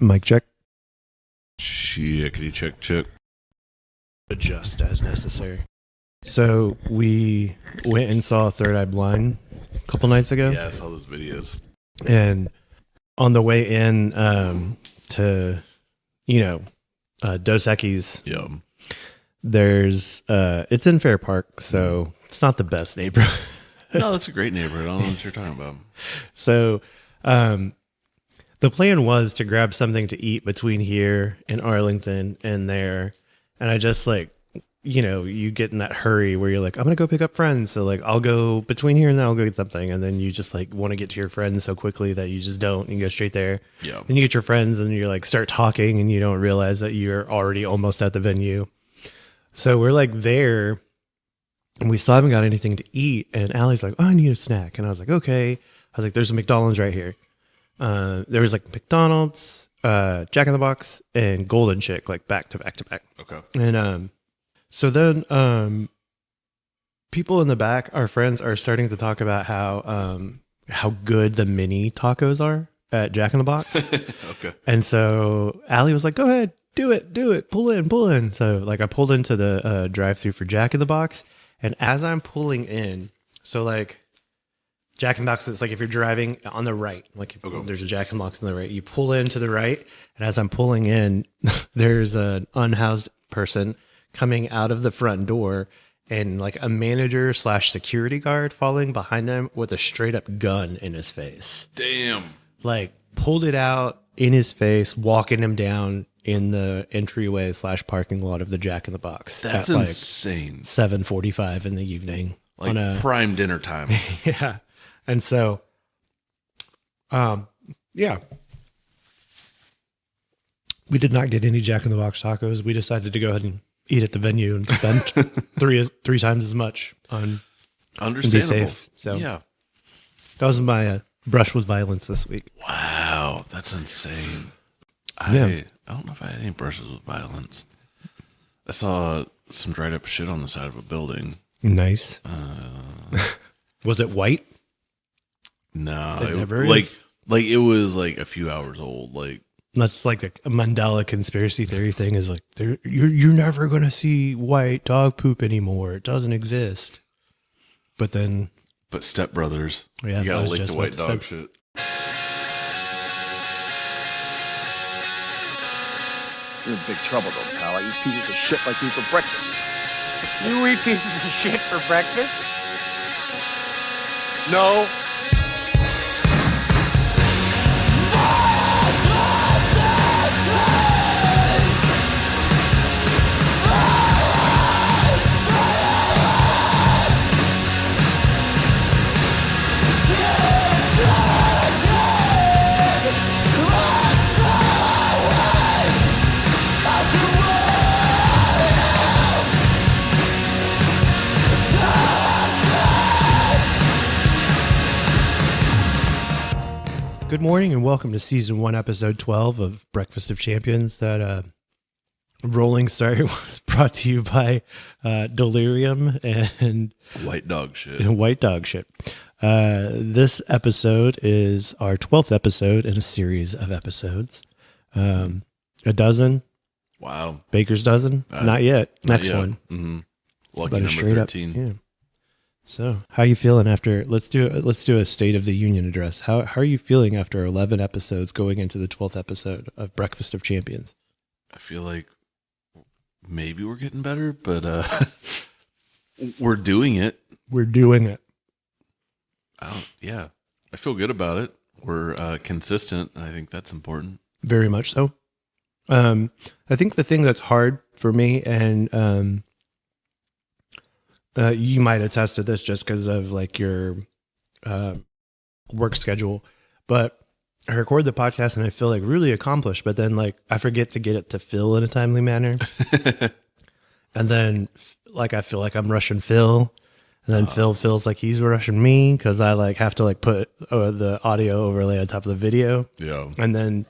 Mic check. Checkity check. Adjust as necessary. So we went and saw Third Eye Blind a couple nights ago. Yeah, I saw those videos. And on the way in to, Dos Equis, Yeah. there's it's in Fair Park, so it's not the best neighborhood. No, that's a great neighborhood. I don't know what you're talking about. So the plan was to grab something to eat between here and Arlington and there. And I just you get in that hurry where you're like, I'm going to go pick up friends. So I'll go between here and then I'll go get something. And then you just want to get to your friends so quickly that you just don't. You go straight there. Yeah. Then you get your friends and you're start talking and you don't realize that you're already almost at the venue. So we're there and we still haven't got anything to eat. And Allie's like, oh, I need a snack. And I was like, okay. I was like, there's a McDonald's right here. There was McDonald's, Jack in the Box, and Golden Chick, back to back to back. Okay. And so then people in the back, our friends, are starting to talk about how good the mini tacos are at Jack in the Box. Okay. And so Allie was like, go ahead, do it, pull in. So I pulled into the drive-thru for Jack in the Box, and as I'm pulling in, so Jack in the Box is if you're driving on the right, there's a Jack in the Box on the right, you pull in to the right, and as I'm pulling in, there's an unhoused person coming out of the front door, and a manager / security guard following behind him with a straight up gun in his face. Damn. Pulled it out in his face, walking him down in the entryway / parking lot of the Jack in the Box. That's at insane. 7:45 in the evening. On prime dinner time. Yeah. And so, yeah. We did not get any Jack in the Box tacos. We decided to go ahead and eat at the venue and spend three times as much on Understandable. and be safe. So yeah. That was my brush with violence this week. Wow, that's insane. Yeah. I don't know if I had any brushes with violence. I saw some dried up shit on the side of a building. Nice. Was it white? No, It never it is. it was a few hours old. That's a Mandela conspiracy theory thing is you're never going to see white dog poop anymore. It doesn't exist. But Step Brothers, Yeah, you gotta I was lick just the white about to dog say. shit. You're in big trouble, though, pal. I eat pieces of shit like you for breakfast. You eat pieces of shit for breakfast? No. good morning and welcome to season 1, episode 12 of Breakfast of Champions. That rolling start was brought to you by Delirium and White dog shit. White dog shit. This episode is our 12th episode in a series of episodes. A dozen. Wow. Baker's dozen. Not yet. Next yet. one. Mm-hmm. Lucky But a number straight 13. up. Yeah. So, how you feeling after? Let's do a State of the Union address. How are you feeling after 11 episodes going into the 12th episode of Breakfast of Champions? I feel like maybe we're getting better, but we're doing it. We're doing it. Yeah. I feel good about it. We're consistent. I think that's important. Very much so. I think the thing that's hard for me, and you might attest to this just because of like your work schedule, but I record the podcast and I feel like really accomplished, but then like I forget to get it to Phil in a timely manner. And then like I feel like I'm rushing Phil, and then Phil feels like he's rushing me because I like have to like put the audio overlay on top of the video. Yeah. And then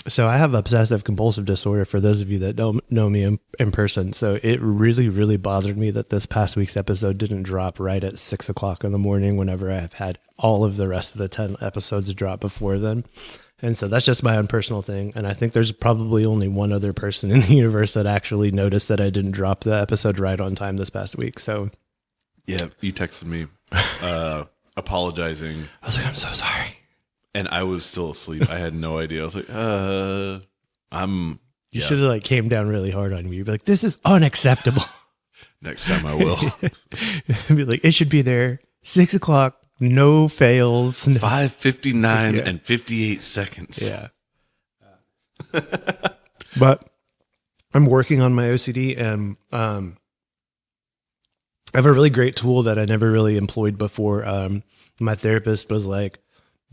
so I have obsessive compulsive disorder, for those of you that don't know me in person. So it really, really bothered me that this past week's episode didn't drop right at 6 o'clock in the morning whenever I've had all of the rest of the 10 episodes drop before then. And so that's just my own personal thing. And I think there's probably only one other person in the universe that actually noticed that I didn't drop the episode right on time this past week. So Yeah, you texted me apologizing. I was like, I'm so sorry. And I was still asleep. I had no idea. I was like, You should have like came down really hard on me. You'd be like, this is unacceptable. Next time I will. Be like, it should be there 6 o'clock, no fails. 5:59 and 58 seconds. Yeah. But I'm working on my OCD, and I have a really great tool that I never really employed before. My therapist was like,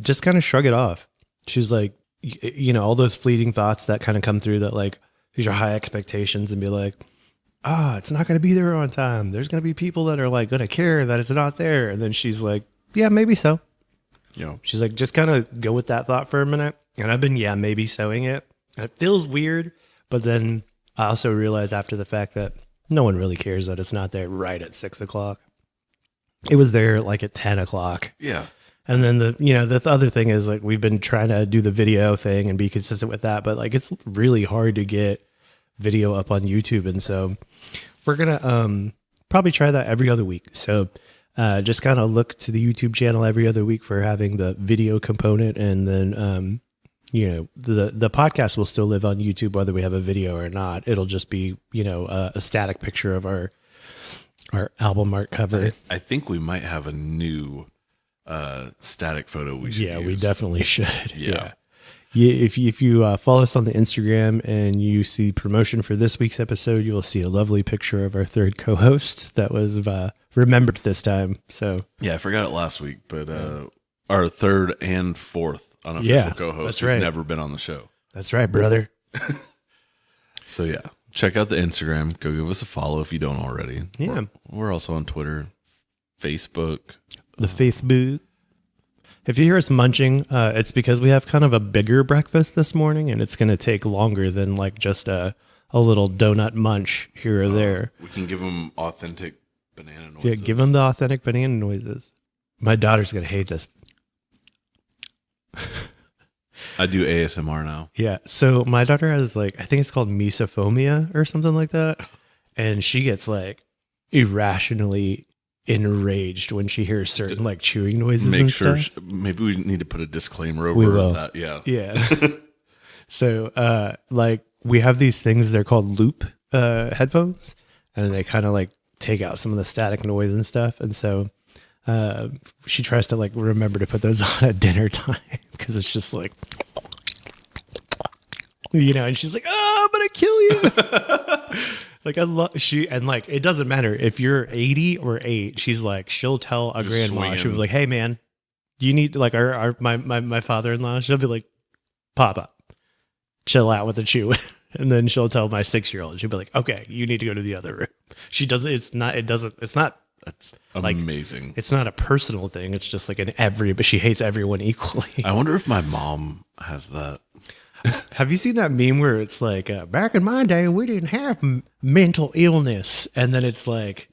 just kind of shrug it off. She's like, all those fleeting thoughts that kind of come through that like, these are high expectations, and be like, it's not going to be there on time. There's going to be people that are like going to care that it's not there. And then she's like, yeah, maybe so. She's like, just kind of go with that thought for a minute. And I've been, maybe sewing it. And it feels weird. But then I also realized after the fact that no one really cares that it's not there right at 6 o'clock. It was there like at 10 o'clock. Yeah. And then the other thing is like, we've been trying to do the video thing and be consistent with that. But like, it's really hard to get video up on YouTube. And so we're going to probably try that every other week. So just kind of look to the YouTube channel every other week for having the video component. And then, the podcast will still live on YouTube, whether we have a video or not. It'll just be, a static picture of our album art cover. I think we might have a new static photo we should use. We definitely should. Yeah. If you follow us on the Instagram and you see promotion for this week's episode, you will see a lovely picture of our third co-host that was remembered this time. So yeah, I forgot it last week, but our third and fourth unofficial co-host who's never been on the show. That's right, brother. So yeah, check out the Instagram. Go give us a follow if you don't already. Yeah, we're also on Twitter, Facebook, the Facebook. If you hear us munching, it's because we have kind of a bigger breakfast this morning, and it's going to take longer than like just a little donut munch here or there. We can give them authentic banana noises. Yeah, give them the authentic banana noises. My daughter's going to hate this. I do ASMR now. Yeah, so my daughter has like, I think it's called misophonia or something like that, and she gets like irrationally enraged when she hears certain like chewing noises. Make sure maybe we need to put a disclaimer over that. Yeah. So like we have these things, they're called loop headphones, and they kind of like take out some of the static noise and stuff. And so she tries to like remember to put those on at dinner time because it's just like, and she's like, I'm gonna kill you. Like like it doesn't matter if you're 80 or 8. She's like, she'll tell a grandma. Swinging. She'll be like, hey man, you need like my father-in-law. She'll be like, Papa, chill out with the chew. And then she'll tell my 6-year-old. She'll be like, okay, you need to go to the other room. She doesn't. It's not. That's like, amazing. It's not a personal thing. It's just like but she hates everyone equally. I wonder if my mom has that. Have you seen that meme where it's like, back in my day, we didn't have mental illness. And then it's like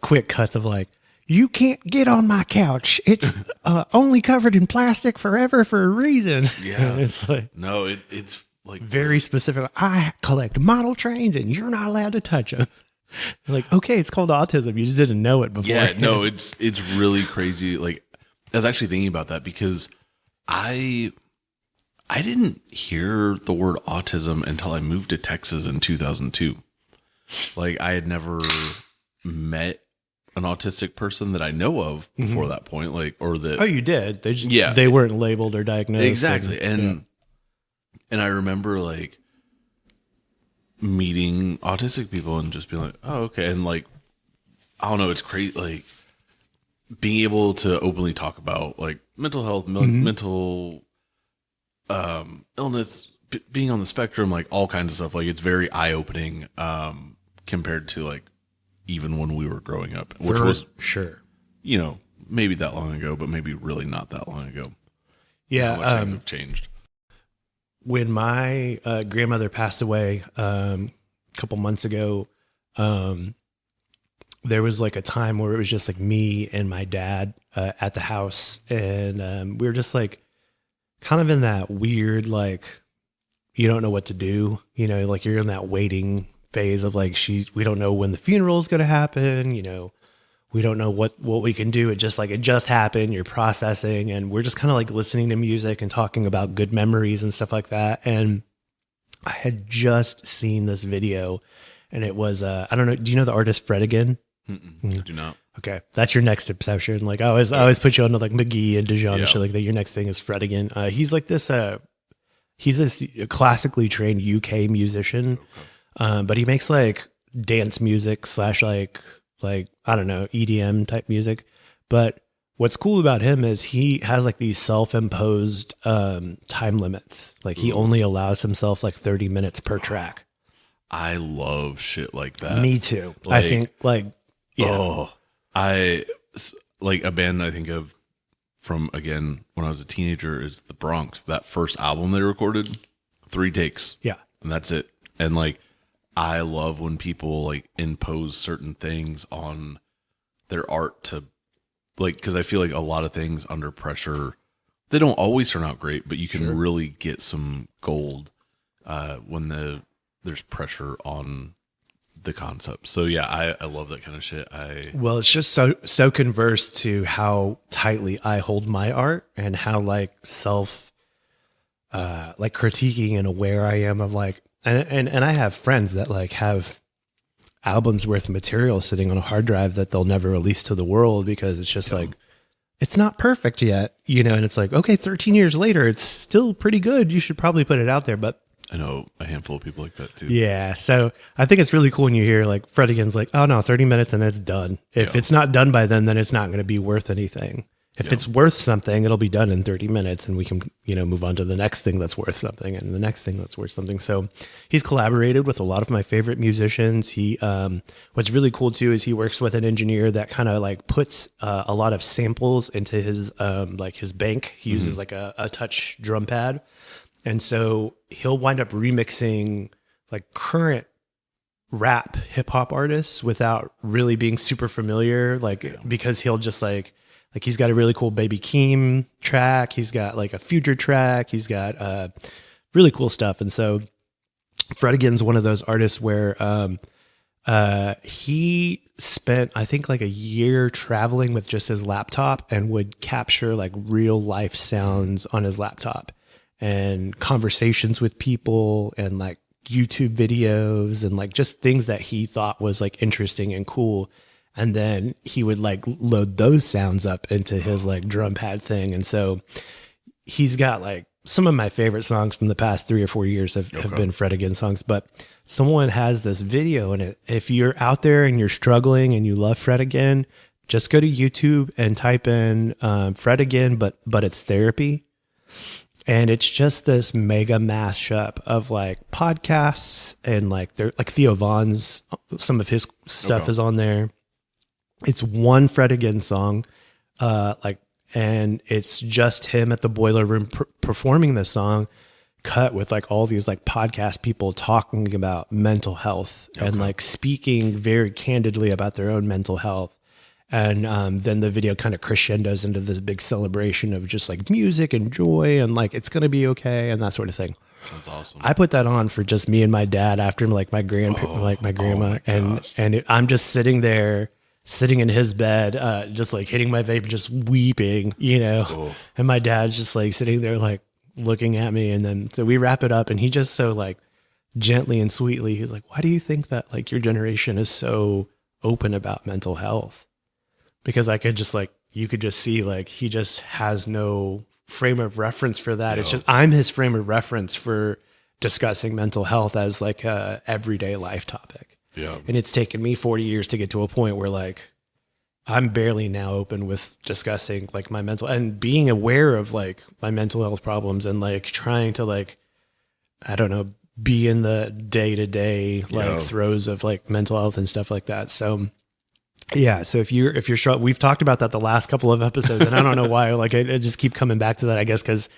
quick cuts of like, you can't get on my couch. It's only covered in plastic forever for a reason. Yeah. And it's like, no, it's like very specific. I collect model trains and you're not allowed to touch them. Like, okay, it's called autism. You just didn't know it before. Yeah, no, it's really crazy. Like, I was actually thinking about that because I didn't hear the word autism until I moved to Texas in 2002. Like, I had never met an autistic person that I know of before that point. Like, or that. Oh, you did. They weren't labeled or diagnosed. Exactly. And I remember like meeting autistic people and just being like, oh, okay. And like, I don't know, it's crazy. Like being able to openly talk about like mental health, mental illness, being on the spectrum, like all kinds of stuff. Like it's very eye opening compared to like even when we were growing up, which was sure, maybe that long ago, but maybe really not that long ago. Yeah. How much things have changed. When my grandmother passed away a couple months ago, there was like a time where it was just like me and my dad at the house, and we were just like kind of in that weird, like, you don't know what to do, you know, like you're in that waiting phase of like, we don't know when the funeral is going to happen. You know, we don't know what we can do. It just happened. You're processing, and we're just kind of like listening to music and talking about good memories and stuff like that. And I had just seen this video, and it was, I don't know. Do you know the artist Fred again? I do not. Okay. That's your next obsession. Like I always put you on to like McGee and Dijon and shit like that. Your next thing is Fred again. He's like this, he's this classically trained UK musician. But he makes like dance music / like, I don't know, EDM type music. But what's cool about him is he has like these self-imposed, time limits. Like he only allows himself like 30 minutes per track. I love shit like that. Me too. Like, I think like, yeah. Oh, I like a band I think of from, again, when I was a teenager is the Bronx. That first album they recorded, 3 takes. Yeah. And that's it. And like, I love when people like impose certain things on their art to like, because I feel like a lot of things under pressure, they don't always turn out great, but you can really get some gold when there's pressure on the concept. So yeah, I love that kind of shit. Well, it's just so converse to how tightly I hold my art and how like like critiquing and aware I am of like, and I have friends that like have albums worth of material sitting on a hard drive that they'll never release to the world because it's just like, it's not perfect yet, you know? And it's like, okay, 13 years later, it's still pretty good. You should probably put it out there. But I know a handful of people like that too. Yeah. So I think it's really cool when you hear like Fred again's like, oh no, 30 minutes and it's done. If it's not done by then it's not going to be worth anything. If it's worth something, it'll be done in 30 minutes and we can, you know, move on to the next thing that's worth something and the next thing that's worth something. So he's collaborated with a lot of my favorite musicians. He, what's really cool too, is he works with an engineer that kind of like puts a lot of samples into his, like his bank. He uses like a touch drum pad. And so he'll wind up remixing like current rap hip hop artists without really being super familiar, because he'll just like he's got a really cool Baby Keem track. He's got like a Future track. He's got really cool stuff. And so Fred again's one of those artists where he spent, I think, like a year traveling with just his laptop and would capture like real life sounds on his laptop and conversations with people and like YouTube videos and like just things that he thought was like interesting and cool. And then he would like load those sounds up into his like drum pad thing. And so he's got like some of my favorite songs from the past 3 or 4 years have been Fred again songs, but someone has this video in it. If you're out there and you're struggling and you love Fred again, just go to YouTube and type in Fred again, but it's therapy. And it's just this mega mashup of like podcasts and like they're like Theo Von's, some of his stuff is on there. It's one Fred again song, and it's just him at the Boiler Room performing the song, cut with like all these like podcast people talking about mental health and like speaking very candidly about their own mental health. And then the video kind of crescendos into this big celebration of just like music and joy and like it's gonna be okay and that sort of thing. Sounds awesome. I put that on for just me and my dad after like my grandma, I'm just sitting there. Sitting in his bed, just like hitting my vape, just weeping, you know, and my dad's just like sitting there, like looking at me. And then, so we wrap it up and he just so like gently and sweetly, he's like, why do you think that like your generation is so open about mental health? Because I could just like, you could just see like, he just has no frame of reference for that. It's just, I'm his frame of reference for discussing mental health as like a everyday life topic. Yeah. And it's taken me 40 years to get to a point where like I'm barely now open with discussing like my mental and being aware of like my mental health problems and like trying to like, I don't know, be in the day to day like throes of like mental health and stuff like that. So yeah. So if you're we've talked about that the last couple of episodes and I don't know why, like I just keep coming back to that, I guess, cause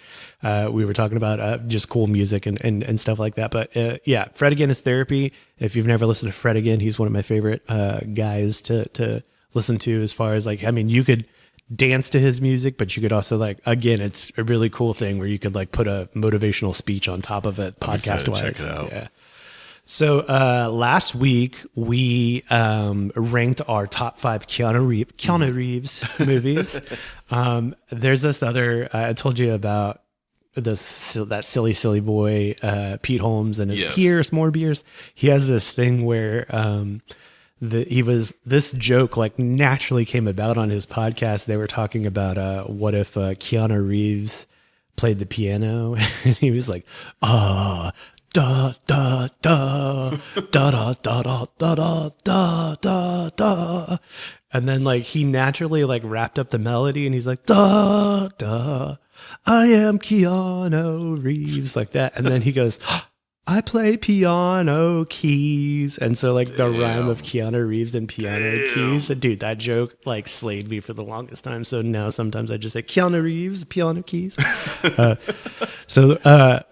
we were talking about just cool music and stuff like that. But yeah, Fred again is therapy. If you've never listened to Fred again, he's one of my favorite guys to listen to as far as like, I mean, you could dance to his music, but you could also like, again, it's a really cool thing where you could like put a motivational speech on top of it, podcast wise. Check it out. Yeah. So last week we ranked our top 5 Keanu Reeves movies. There's this other I told you about that silly boy Pete Holmes and his Pierce Morbiers. He has this thing where this joke like naturally came about on his podcast. They were talking about what if Keanu Reeves played the piano, and he was like, da da da da da da da da da da da, and then like he naturally like wrapped up the melody, and he's like da da, I am Keanu Reeves, like that, and then he goes, I play piano keys. And so like the rhyme of Keanu Reeves and piano keys, dude, that joke like slayed me for the longest time. So now sometimes I just say Keanu Reeves, piano keys. So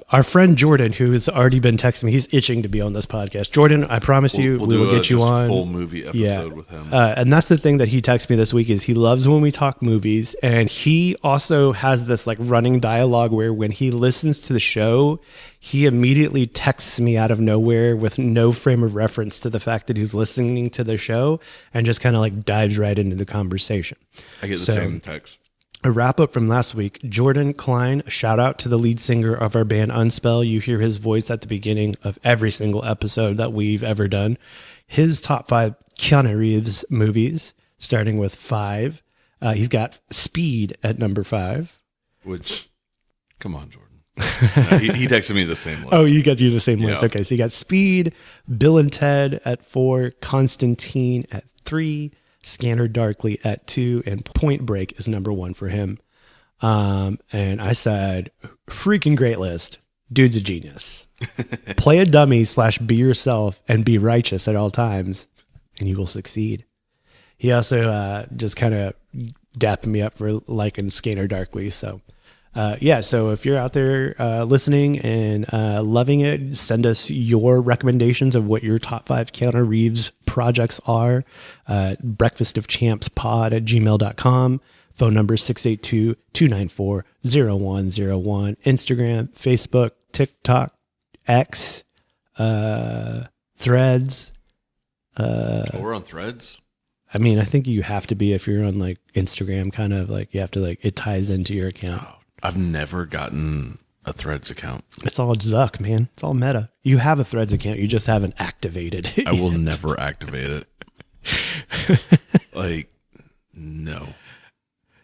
our friend Jordan, who has already been texting me, he's itching to be on this podcast. Jordan, I promise we will get you on. A full movie episode with him. And that's the thing that he texted me this week is he loves when we talk movies. And he also has this like running dialogue where when he listens to the show, he immediately texts me out of nowhere with no frame of reference to the fact that he's listening to the show and just kind of like dives right into the conversation. I get the same text. A wrap up from last week, Jordan Klein, shout out to the lead singer of our band Unspell. You hear his voice at the beginning of every single episode that we've ever done. His top 5 Keanu Reeves movies, starting with 5. He's got Speed at number 5. Which, come on, Jordan. No, he texted me the same list. Oh, you got the same list. Okay, so you got Speed, Bill and Ted at 4, Constantine at 3, Scanner Darkly at 2, and Point Break is number 1 for him. And I said, freaking great list. Dude's a genius. Play a dummy / be yourself and be righteous at all times, and you will succeed. He also just kind of dapped me up for liking Scanner Darkly, so... so if you're out there listening and loving it, send us your recommendations of what your top 5 Keanu Reeves projects are. breakfastofchampspod at gmail.com. Phone number 682-294-0101. Instagram, Facebook, TikTok, X, Threads. We're on Threads? I mean, I think you have to be if you're on like Instagram, kind of like you have to like, it ties into your account. Oh. I've never gotten a Threads account. It's all Zuck, man. It's all meta. You have a Threads account. You just haven't activated it. I will never activate it. Like, no.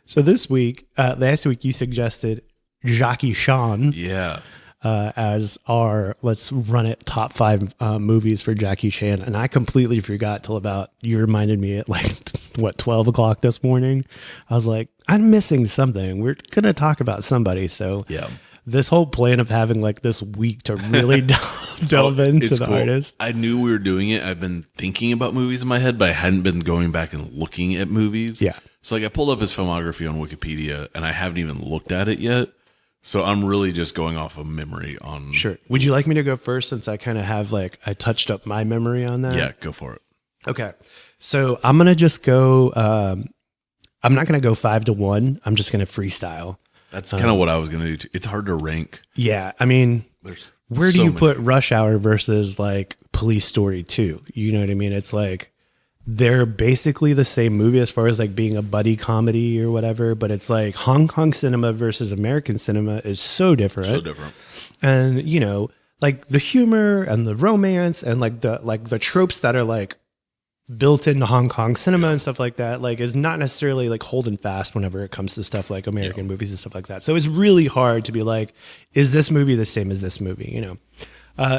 So this week, last week, you suggested Jackie Chan. Yeah. As our let's run it top 5 movies for Jackie Chan, and I completely forgot till about you reminded me at like 12 o'clock this morning. I was like, I'm missing something. We're gonna talk about somebody. So yeah, this whole plan of having like this week to really delve into the artist. I knew we were doing it. I've been thinking about movies in my head, but I hadn't been going back and looking at movies. Yeah. So like I pulled up his filmography on Wikipedia, and I haven't even looked at it yet. So I'm really just going off of memory on... Sure. Would you like me to go first since I kind of have like, I touched up my memory on that? Yeah, go for it. Okay. So I'm going to just go, I'm not going to go 5 to 1. I'm just going to freestyle. That's kind of what I was going to do too. It's hard to rank. Yeah. I mean, where do you put Rush Hour versus like Police Story 2? You know what I mean? It's like, they're basically the same movie as far as like being a buddy comedy or whatever, but it's like Hong Kong cinema versus American cinema is so different. So different. And you know, like the humor and the romance and like the tropes that are like built into Hong Kong cinema and stuff like that, like is not necessarily like holding fast whenever it comes to stuff like American movies and stuff like that. So it's really hard to be like, is this movie the same as this movie? You know?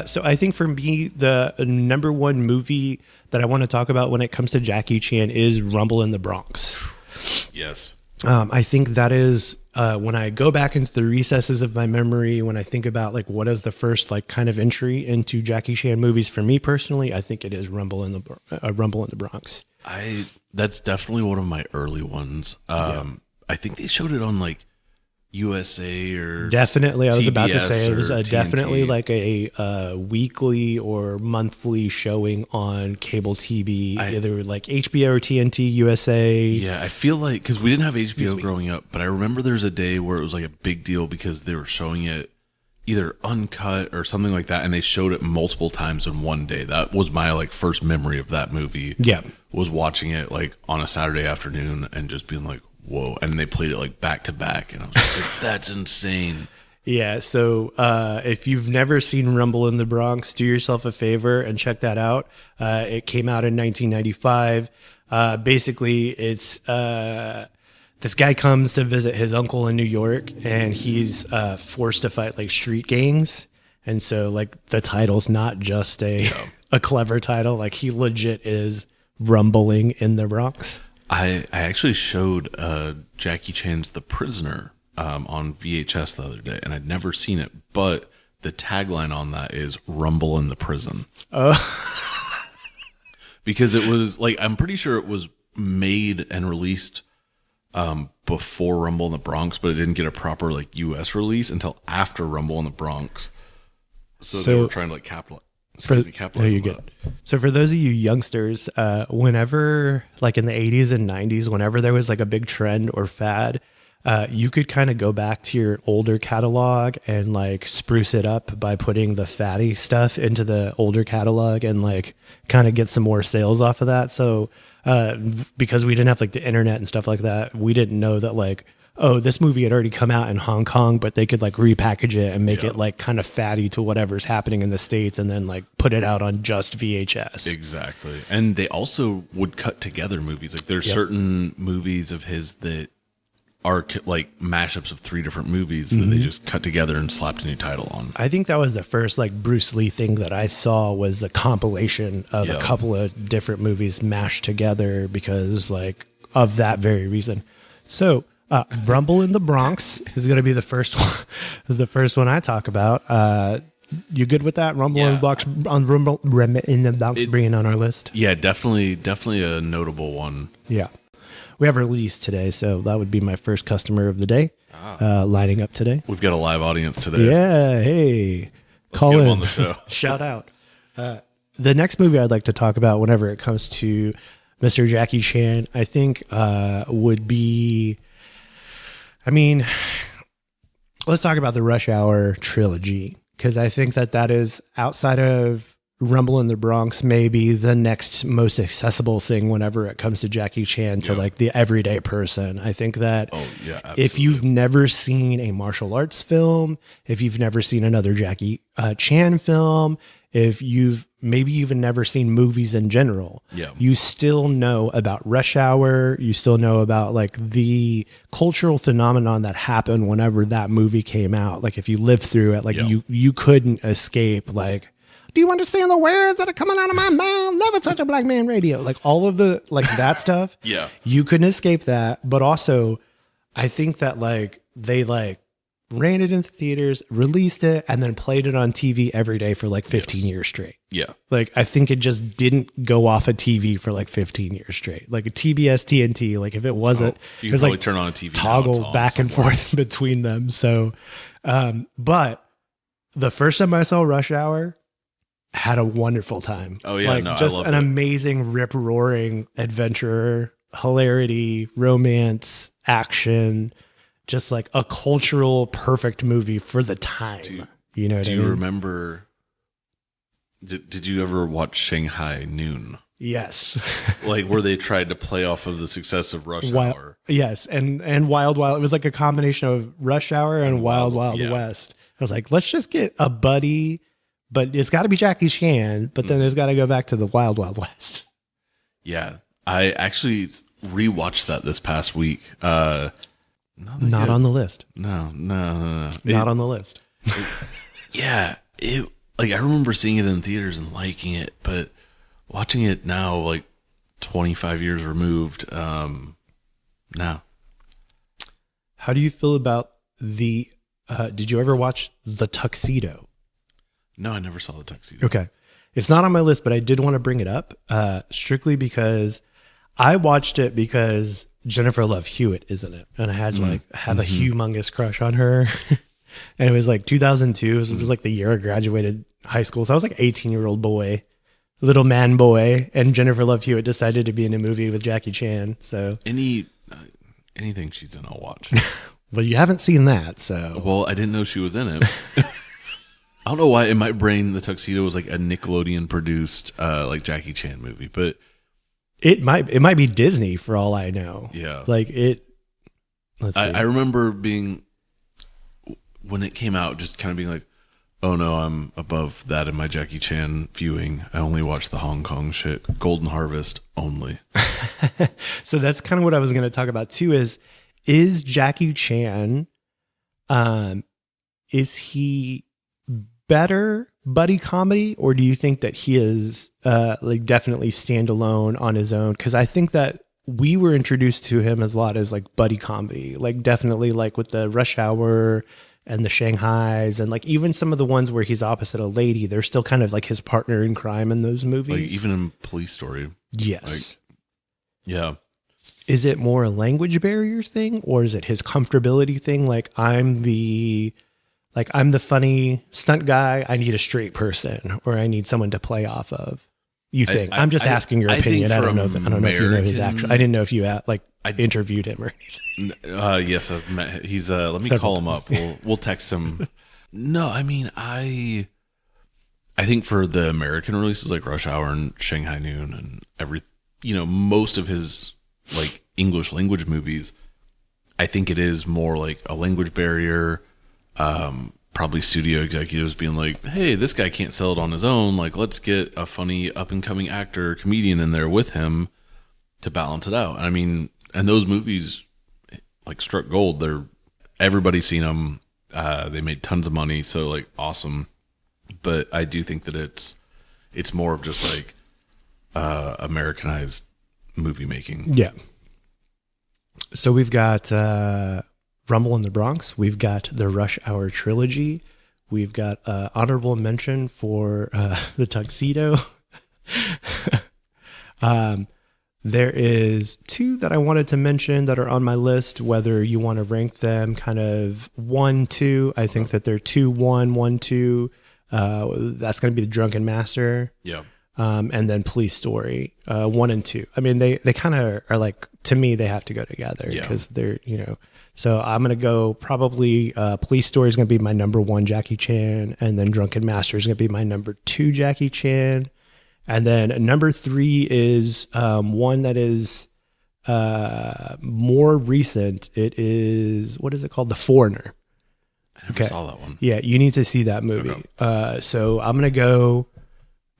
So I think for me, the number 1 movie that I want to talk about when it comes to Jackie Chan is Rumble in the Bronx. Yes. I think that is when I go back into the recesses of my memory, when I think about like what is the first like kind of entry into Jackie Chan movies for me personally, I think it is Rumble in the Bronx. That's definitely one of my early ones. I think they showed it on like USA or definitely. I was about to TBS say it was or definitely TNT. like a weekly or monthly showing on cable TV, either like HBO or TNT USA. Yeah, I feel like because we didn't have HBO growing up, but I remember there's a day where it was like a big deal because they were showing it either uncut or something like that, and they showed it multiple times in one day. That was my like first memory of that movie. Yeah, was watching it like on a Saturday afternoon and just being like, whoa. And they played it like back to back, and I was just like, that's insane. Yeah, so if you've never seen Rumble in the Bronx, do yourself a favor and check that out. It came out in 1995. Basically, it's this guy comes to visit his uncle in New York, and he's forced to fight like street gangs. And so like the title's not just a clever title. Like he legit is rumbling in the Bronx. I actually showed Jackie Chan's The Prisoner on VHS the other day, and I'd never seen it, but the tagline on that is "Rumble in the Prison." Because it was like, I'm pretty sure it was made and released before Rumble in the Bronx, but it didn't get a proper like US release until after Rumble in the Bronx. So they were trying to like capitalize. There you go. So for those of you youngsters, whenever like in the 80s and 90s, whenever there was like a big trend or fad, you could kind of go back to your older catalog and like spruce it up by putting the fatty stuff into the older catalog and like kind of get some more sales off of that. So because we didn't have like the internet and stuff like that, we didn't know that like, oh, this movie had already come out in Hong Kong, but they could like repackage it and make it like kind of fatty to whatever's happening in the States and then like put it out on just VHS. Exactly. And they also would cut together movies. Like there's certain movies of his that are like mashups of 3 different movies that they just cut together and slapped a new title on. I think that was the first like Bruce Lee thing that I saw, was the compilation of a couple of different movies mashed together because like of that very reason. So Rumble in the Bronx is going to be the first one. Is the first one I talk about. You good with that? Rumble in the Bronx, Rumble in the Bronx, bringing on our list. Yeah, definitely a notable one. Yeah, we have a release today, so that would be my first customer of the day. Lining up today. We've got a live audience today. Yeah, hey, Let's call get in him on the show. Shout out. The next movie I'd like to talk about, whenever it comes to Mr. Jackie Chan, I think would be. I mean, let's talk about the Rush Hour trilogy, because I think that is, outside of Rumble in the Bronx, maybe the next most accessible thing whenever it comes to Jackie Chan to like the everyday person. I think that if you've never seen a martial arts film, if you've never seen another Jackie Chan film, if you've maybe even never seen movies in general, you still know about Rush Hour. You still know about like the cultural phenomenon that happened whenever that movie came out. Like if you lived through it, like you couldn't escape. Like, do you understand the words that are coming out of my mouth? Never touch a black man radio. Like all of the like that stuff. You couldn't escape that. But also, I think that like they like ran it into theaters, released it, and then played it on TV every day for like 15 years straight. Like I think it just didn't go off of TV for like 15 years straight. Like a TBS, TNT, like if it wasn't, you it was could like turn on a TV, toggle back and forth between them. So, but the first time I saw Rush Hour, had a wonderful time. Just an amazing rip roaring adventure, hilarity, romance, action. Just like a cultural perfect movie for the time. Do you remember? Did you ever watch Shanghai Noon? Yes. Like where they tried to play off of the success of Rush Hour. Yes, and Wild Wild. It was like a combination of Rush Hour and Wild Wild West. I was like, let's just get a buddy, but it's got to be Jackie Chan. But then it's got to go back to the Wild Wild West. Yeah, I actually rewatched that this past week. Not on the list. No. Not on the list. It like I remember seeing it in theaters and liking it, but watching it now, like 25 years removed, no. How do you feel about the? Did you ever watch The Tuxedo? No, I never saw The Tuxedo. Okay, it's not on my list, but I did want to bring it up, strictly because I watched it because Jennifer Love Hewitt is in it, and I had to have a humongous crush on her. And it was like 2002. It was like the year I graduated high school, so I was like 18-year-old boy, little man boy, and Jennifer Love Hewitt decided to be in a movie with Jackie Chan. So anything she's in, I'll watch. Well, you haven't seen that, so. Well, I didn't know she was in it. I don't know why in my brain the Tuxedo was like a Nickelodeon produced like Jackie Chan movie, but it might be Disney for all I know. Yeah, like it. Let's see. I remember being when it came out, just kind of being like, "Oh no, I'm above that in my Jackie Chan viewing. I only watch the Hong Kong shit, Golden Harvest only." So that's kind of what I was going to talk about too. Is Jackie Chan, is he better buddy comedy, or do you think that he is like definitely standalone on his own? Because I think that we were introduced to him as a lot as like buddy comedy, like definitely like with the Rush Hour and the Shanghais, and like even some of the ones where he's opposite a lady, they're still kind of like his partner in crime in those movies. Like even in Police Story. Yes. Like, yeah. Is it more a language barrier thing, or is it his comfortability thing? Like I'm the funny stunt guy. I need a straight person, or I need someone to play off of. You think? I'm just asking your opinion. I don't know. I don't know if you know his actual. I didn't know if you interviewed him or anything. Yes, I've met. He's. Let me call him up. We'll text him. No, I mean I think for the American releases like Rush Hour and Shanghai Noon and most of his like English language movies, I think it is more like a language barrier. Probably studio executives being like, "Hey, this guy can't sell it on his own. Like, let's get a funny up and coming actor, comedian in there with him to balance it out." I mean, and those movies like struck gold. Everybody's seen them. They made tons of money, so like awesome. But I do think that it's more of just like Americanized movie making. Yeah. So we've got Rumble in the Bronx. We've got the Rush Hour trilogy. We've got honorable mention for the Tuxedo. There is two that I wanted to mention that are on my list, whether you want to rank them kind of 1, 2. I think that they're 2, 1, 1, 2. That's going to be the Drunken Master. Yeah. And then Police Story, 1 and 2. I mean, they kind of are like, to me, they have to go together because they're, so I'm going to go probably Police Story is going to be my number 1 Jackie Chan, and then Drunken Master is going to be my number 2 Jackie Chan. And then number 3 is one that is more recent. It is, what is it called? The Foreigner. I never saw that one. Yeah, you need to see that movie. Okay. So I'm going to go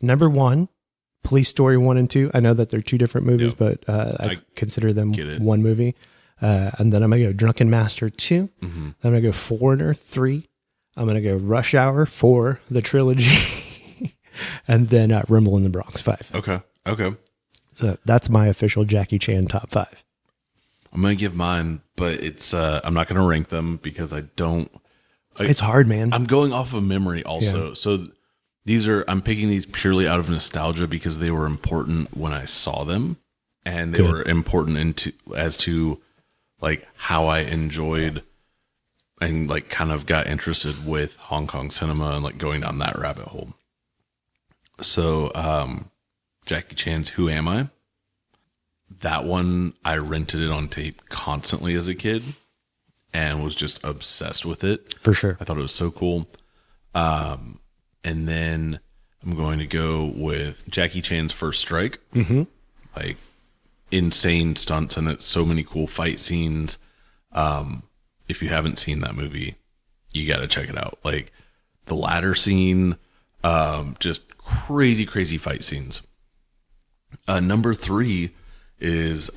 number 1, Police Story 1 and 2. I know that they're 2 different movies, but I consider them one movie. And then I'm going to go Drunken Master 2. Mm-hmm. I'm going to go Foreigner 3. I'm going to go Rush Hour 4, the trilogy. And then Rumble in the Bronx 5. Okay. So that's my official Jackie Chan top 5. I'm going to give mine, but it's I'm not going to rank them because I don't. It's hard, man. I'm going off of memory also. Yeah. So I'm picking these purely out of nostalgia because they were important when I saw them, and they were important as to like how I enjoyed and like kind of got interested with Hong Kong cinema and like going down that rabbit hole. So, Jackie Chan's Who Am I? That one, I rented it on tape constantly as a kid and was just obsessed with it. For sure. I thought it was so cool. And then I'm going to go with Jackie Chan's First Strike. Mm-hmm. Like, insane stunts and it's so many cool fight scenes. If you haven't seen that movie, you got to check it out. Like, the ladder scene, just crazy fight scenes. Number 3 is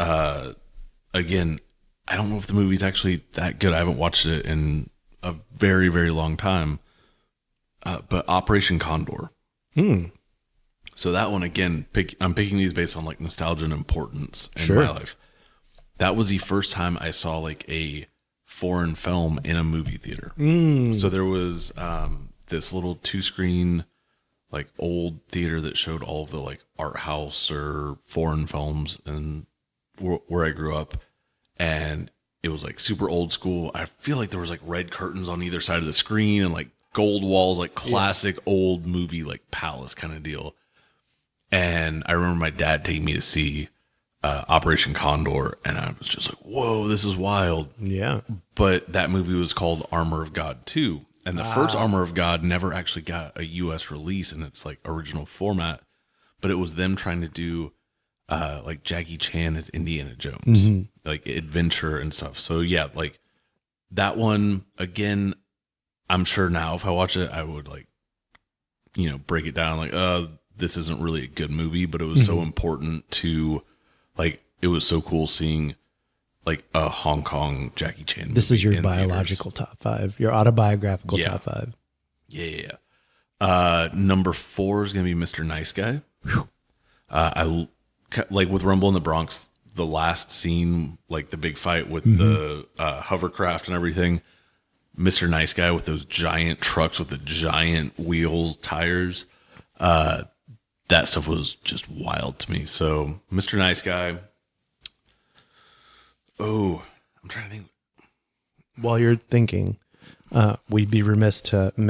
again, I don't know if the movie's actually that good. I haven't watched it in a very, very long time. But Operation Condor. So that one again, I'm picking these based on like nostalgia and importance in my life. That was the first time I saw like a foreign film in a movie theater. So there was this little 2-screen like old theater that showed all of the like art house or foreign films, and where I grew up, and it was like super old school. I feel like there was like red curtains on either side of the screen and like gold walls, like classic old movie, like palace kind of deal. And I remember my dad taking me to see Operation Condor, and I was just like, whoa, this is wild. Yeah. But that movie was called Armor of God 2. And the first Armor of God never actually got a U.S. release in its like original format, but it was them trying to do like Jackie Chan as Indiana Jones, like adventure and stuff. So yeah, like that one again, I'm sure now if I watch it, I would like, break it down like, this isn't really a good movie, but it was so important to like, it was so cool seeing like a Hong Kong Jackie Chan movie. This is your biological top 5, your autobiographical top 5. Yeah. Number 4 is going to be Mr. Nice Guy. I like with Rumble in the Bronx, the last scene, like the big fight with the hovercraft and everything. Mr. Nice Guy with those giant trucks with the giant wheels, tires. That stuff was just wild to me. So Mr. Nice Guy. Oh, I'm trying to think. While you're thinking, we'd be remiss if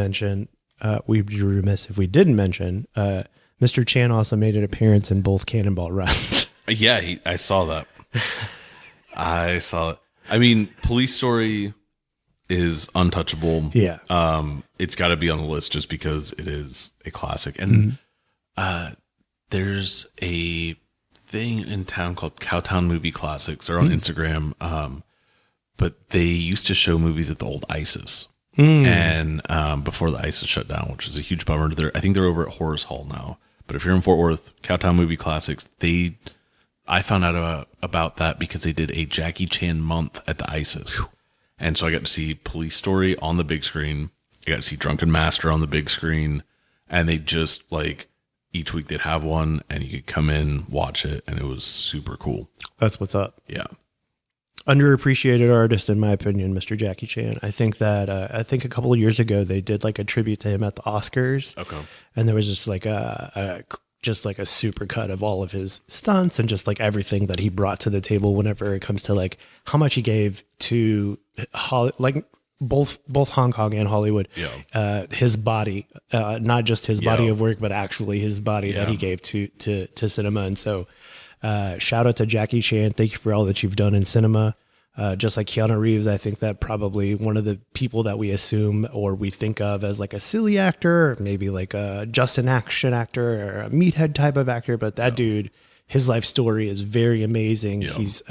we didn't mention, Mr. Chan also made an appearance in both Cannonball Runs. Yeah, I saw that. I saw it. I mean, Police Story is untouchable. Yeah. It's got to be on the list just because it is a classic. And there's a thing in town called Cowtown Movie Classics. They're on Instagram. But they used to show movies at the old ISIS. And before the ISIS shut down, which is a huge bummer. I think they're over at Horace Hall now. But if you're in Fort Worth, Cowtown Movie Classics, I found out about that because they did a Jackie Chan month at the ISIS. And so I got to see Police Story on the big screen. I got to see Drunken Master on the big screen. And they just like each week they'd have one and you could come in, watch it. And it was super cool. That's what's up. Yeah. Underappreciated artist, in my opinion, Mr. Jackie Chan. I think that a couple of years ago they did like a tribute to him at the Oscars. Okay. And there was just like a super cut of all of his stunts and just like everything that he brought to the table whenever it comes to like how much he gave to like both Hong Kong and Hollywood. Yeah. His body, not just his body of work, but actually his body that he gave to cinema. And so shout out to Jackie Chan. Thank you for all that you've done in cinema. Just like Keanu Reeves, I think that probably one of the people that we assume or we think of as like a silly actor, or maybe like just an action actor or a meathead type of actor. But that dude, his life story is very amazing. Yeah. He's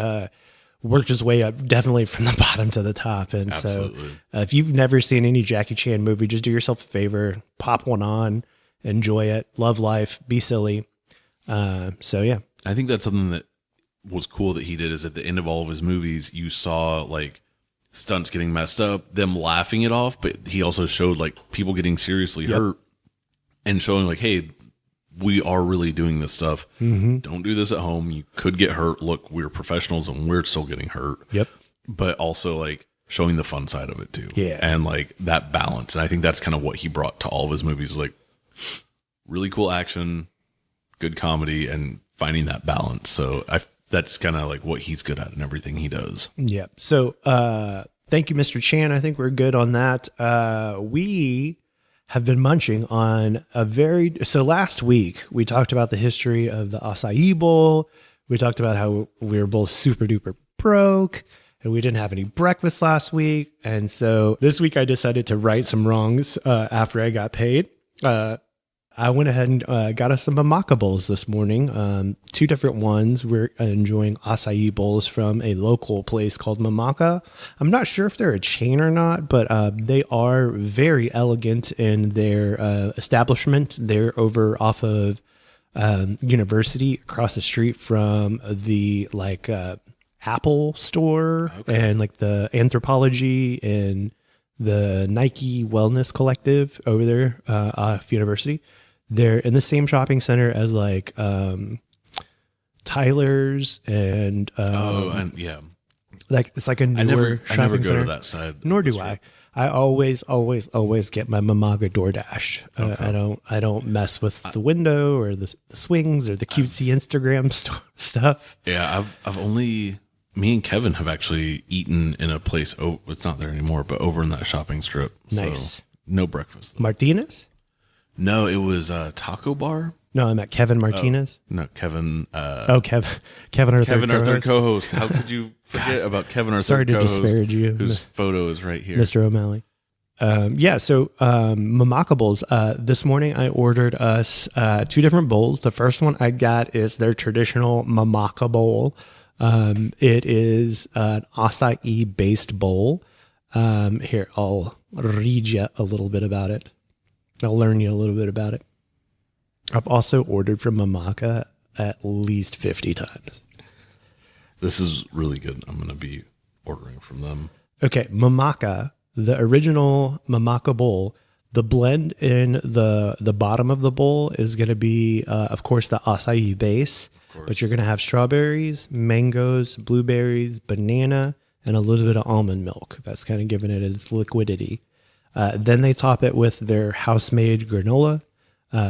worked his way up definitely from the bottom to the top. And Absolutely. So if you've never seen any Jackie Chan movie, just do yourself a favor, pop one on, enjoy it, love life, be silly. So yeah. I think that's something that was cool that he did is at the end of all of his movies, you saw like stunts getting messed up, them laughing it off, but he also showed like people getting seriously hurt and showing like, hey, we are really doing this stuff. Don't do this at home. You could get hurt. Look, we're professionals and we're still getting hurt. Yep. But also like showing the fun side of it too. Yeah. And like that balance. And I think that's kind of what he brought to all of his movies, like really cool action, good comedy, and finding that balance. So that's kind of like what he's good at and everything he does. Yeah. So thank you, Mr. Chan. I think we're good on that. We have been munching on so last week we talked about the history of the acai bowl. We talked about how we were both super duper broke and we didn't have any breakfast last week. And so this week I decided to right some wrongs after I got paid. I went ahead and got us some mamaka bowls this morning. 2 different ones. We're enjoying acai bowls from a local place called Mamaka. I'm not sure if they're a chain or not, but they are very elegant in their establishment. They're over off of University, across the street from the like Apple store and like the Anthropology and the Nike Wellness Collective over there off University. They're in the same shopping center as like Tyler's and and yeah, like it's like a newer shopping center. I never go to that side. Nor do I. I always get my Mamaga DoorDash. Okay. I don't mess with the window or the swings or the cutesy Instagram stuff. Yeah, I've only me and Kevin have actually eaten in a place. Oh, it's not there anymore, but over in that shopping strip. Nice. So no breakfast. Martinez? No, it was a taco bar. No, I'm at Kevin Martinez. No, Kevin. Kevin, our third co-host. How could you forget about Kevin, our Sorry third to co-host, disparage you, whose photo is right here, Mr. O'Malley. So Mamaka bowls. This morning I ordered us 2 different bowls. The first one I got is their traditional Mamaka bowl. It is an acai based bowl. Here, I'll read you a little bit about it. I'll learn you a little bit about it. I've also ordered from Mamaka at least 50 times. This is really good. I'm going to be ordering from them. Okay, Mamaka, the original Mamaka bowl, the blend in the bottom of the bowl is going to be, of course, the acai base, but you're going to have strawberries, mangoes, blueberries, banana, and a little bit of almond milk. That's kind of giving it its liquidity. Then they top it with their house-made granola,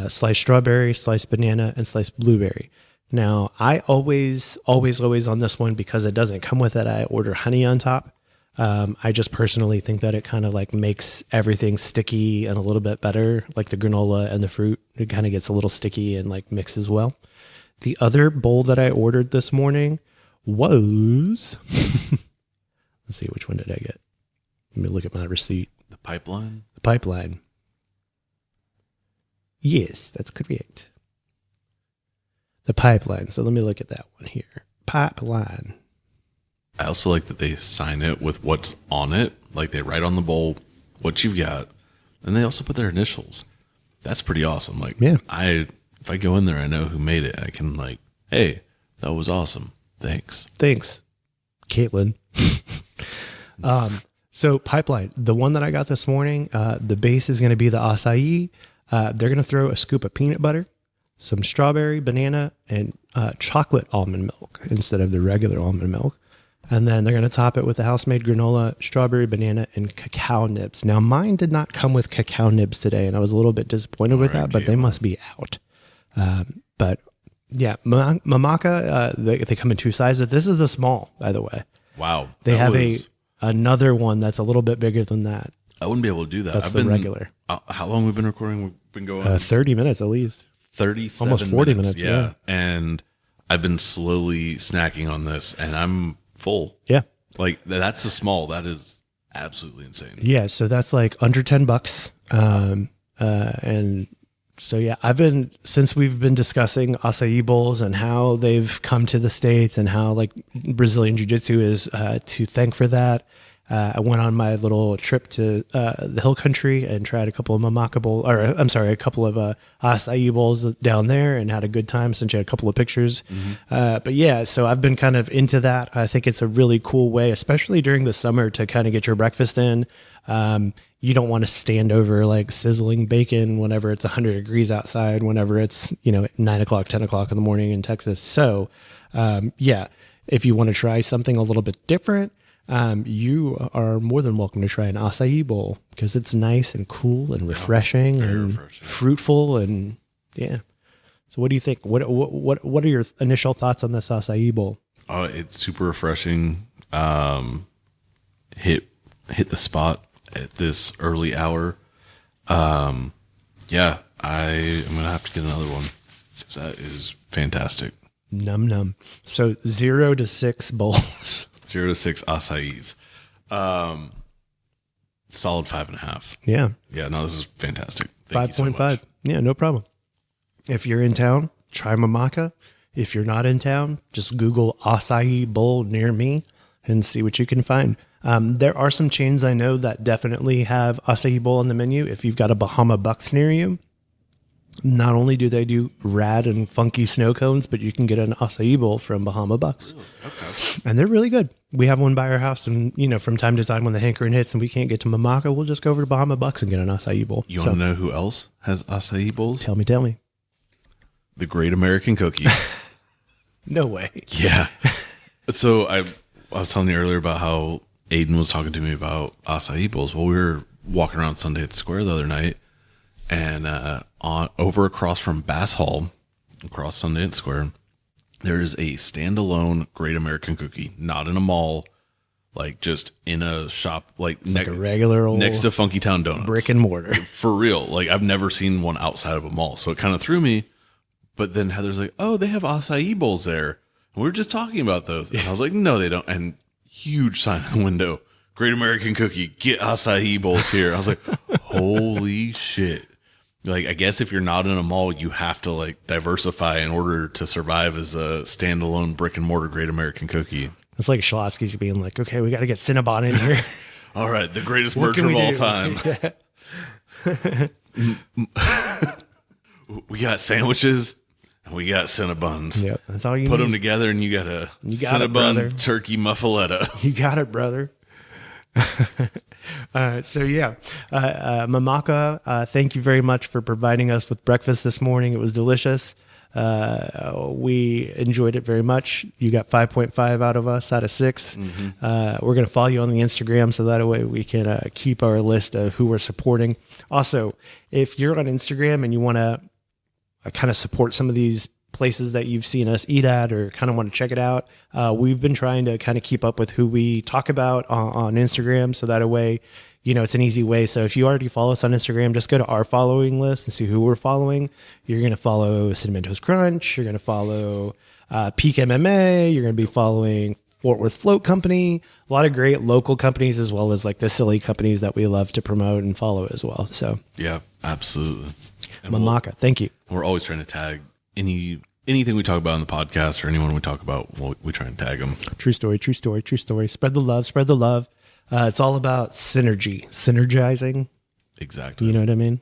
sliced strawberry, sliced banana, and sliced blueberry. Now, I always on this one, because it doesn't come with it, I order honey on top. I just personally think that it kind of like makes everything sticky and a little bit better, like the granola and the fruit. It kind of gets a little sticky and like mixes well. The other bowl that I ordered this morning was, let's see, which one did I get? Let me look at my receipt. The pipeline? The pipeline. Yes, that's correct. The pipeline. So let me look at that one here. Pipeline. I also like that they sign it with what's on it. Like they write on the bowl what you've got, and they also put their initials. That's pretty awesome. Like, yeah. If I go in there, I know who made it. I can like, hey, that was awesome. Thanks, Caitlin. So pipeline, the one that I got this morning, the base is going to be the acai. They're going to throw a scoop of peanut butter, some strawberry, banana, and chocolate almond milk instead of the regular almond milk. And then they're going to top it with the house-made granola, strawberry, banana, and cacao nibs. Now, mine did not come with cacao nibs today, and I was a little bit disappointed with that, but they must be out. But yeah, Mamaka, they come in 2 sizes. This is the small, by the way. Wow. They have another one that's a little bit bigger than that. I wouldn't be able to do that. That's the regular. How long have we been recording? We've been going 30 minutes at least. 37 almost 40 minutes. Yeah. And I've been slowly snacking on this, and I'm full. Yeah. Like that's a small. That is absolutely insane. Yeah. So that's like under $10. And so, yeah, since we've been discussing acai bowls and how they've come to the States and how like Brazilian Jiu-Jitsu is to thank for that. I went on my little trip to the Hill Country and tried a couple of a couple of acai bowls down there and had a good time. Sent you a couple of pictures. Mm-hmm. But yeah, so I've been kind of into that. I think it's a really cool way, especially during the summer, to kind of get your breakfast in. You don't want to stand over like sizzling bacon whenever it's 100 degrees outside, whenever it's 9 o'clock, 10 o'clock in the morning in Texas. So yeah, if you want to try something a little bit different, you are more than welcome to try an acai bowl because it's nice and cool and refreshing fruitful and yeah. So what do you think? What are your initial thoughts on this acai bowl? Oh, it's super refreshing. Hit the spot at this early hour. Yeah, I am gonna have to get another one because that is fantastic. Num. So 0 to 6 bowls. 0 to 6 acais. Solid 5.5. Yeah. Yeah, no, this is fantastic. Thank 5.5. So yeah, no problem. If you're in town, try Mamaka. If you're not in town, just Google acai bowl near me and see what you can find. There are some chains I know that definitely have acai bowl on the menu. If you've got a Bahama Bucks near you, not only do they do rad and funky snow cones, but you can get an acai bowl from Bahama Bucks. Really? Okay. And they're really good. We have one by our house, and from time to time when the hankering hits and we can't get to Mamaka, we'll just go over to Bahama Bucks and get an acai bowl. You want to know who else has acai bowls? Tell me. The Great American Cookie. No way. Yeah. So I was telling you earlier about how Aiden was talking to me about acai bowls. Well, we were walking around Sunday at Square the other night, and over across from Bass Hall, across Sunday at Square, there is a standalone Great American Cookie, not in a mall, like just in a shop, like, like a regular old next to Funky Town Donuts, brick and mortar. For real. Like, I've never seen one outside of a mall, so it kind of threw me. But then Heather's like, "Oh, they have acai bowls there. And we were just talking about those." And I was like, "No, they don't." And huge sign in the window, Great American Cookie, get acai bowls here. I was like, holy shit. Like, I guess if you're not in a mall, you have to like diversify in order to survive as a standalone brick and mortar Great American Cookie. It's like Schlotsky's being like, "Okay, we got to get Cinnabon in here." All right, the greatest merch of all time. We got sandwiches and we got Cinnabons. Yep, that's all you put need. them together, and you got a Cinnabon turkey muffaletta. You got it, brother. So yeah, Mamaka, thank you very much for providing us with breakfast this morning. It was delicious. We enjoyed it very much. You got 5.5 out of us out of 6. Mm-hmm. We're going to follow you on the Instagram so that way we can keep our list of who we're supporting. Also, if you're on Instagram and you want to kind of support some of these places that you've seen us eat at or kind of want to check it out, we've been trying to kind of keep up with who we talk about on Instagram, so that a way, you know, it's an easy way. So if you already follow us on Instagram, just go to our following list and see who we're following. You're going to follow Cinnamon Toast Crunch. You're going to follow Peak MMA. You're going to be following Fort Worth Float Company. A lot of great local companies, as well as like the silly companies that we love to promote and follow as well. So yeah, absolutely. And Mamaka, thank you. We're always trying to tag anything we talk about on the podcast, or anyone we talk about, we try and tag them. True story, true story, true story. Spread the love, spread the love. It's all about synergizing. Exactly. You know what I mean?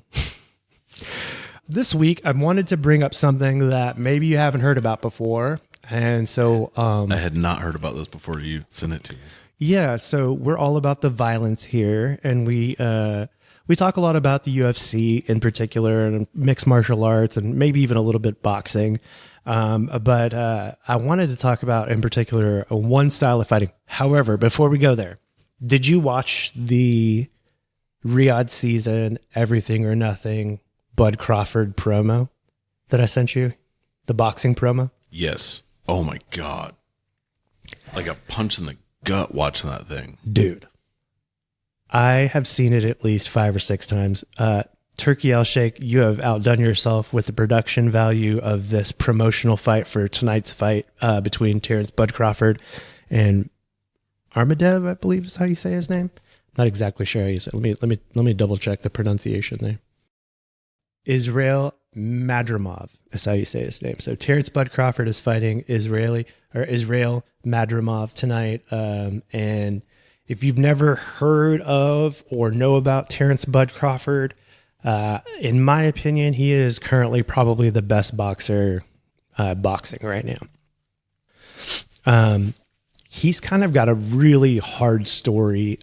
This week, I wanted to bring up something that maybe you haven't heard about before. And so I had not heard about this before you sent it to me. Yeah, so we're all about the violence here, and we talk a lot about the UFC in particular, and mixed martial arts, and maybe even a little bit boxing. But I wanted to talk about in particular one style of fighting. However, before we go there, did you watch the Riyadh season Everything or Nothing Bud Crawford promo that I sent you? The boxing promo? Yes. Oh my God. Like a punch in the gut watching that thing. Dude. I have seen it at least 5 or 6 times. Turkey Al Sheikh, you have outdone yourself with the production value of this promotional fight for tonight's fight between Terrence Bud Crawford and Armadev, I believe is how you say his name. Not exactly sure how you say it. Let me double check the pronunciation there. Israel Madrimov is how you say his name. So Terrence Bud Crawford is fighting Israel Madrimov tonight. And if you've never heard of or know about Terrence Bud Crawford, in my opinion, he is currently probably the best boxer boxing right now. He's kind of got a really hard story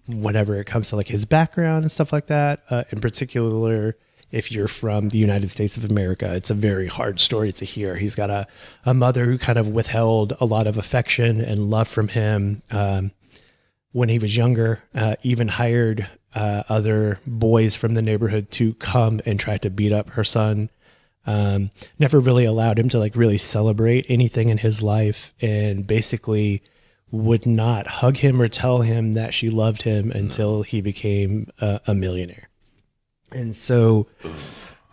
whenever it comes to like his background and stuff like that. In particular, if you're from the United States of America, it's a very hard story to hear. He's got a mother who kind of withheld a lot of affection and love from him when he was younger, even hired other boys from the neighborhood to come and try to beat up her son. Never really allowed him to like really celebrate anything in his life, and basically would not hug him or tell him that she loved him until he became a millionaire. And so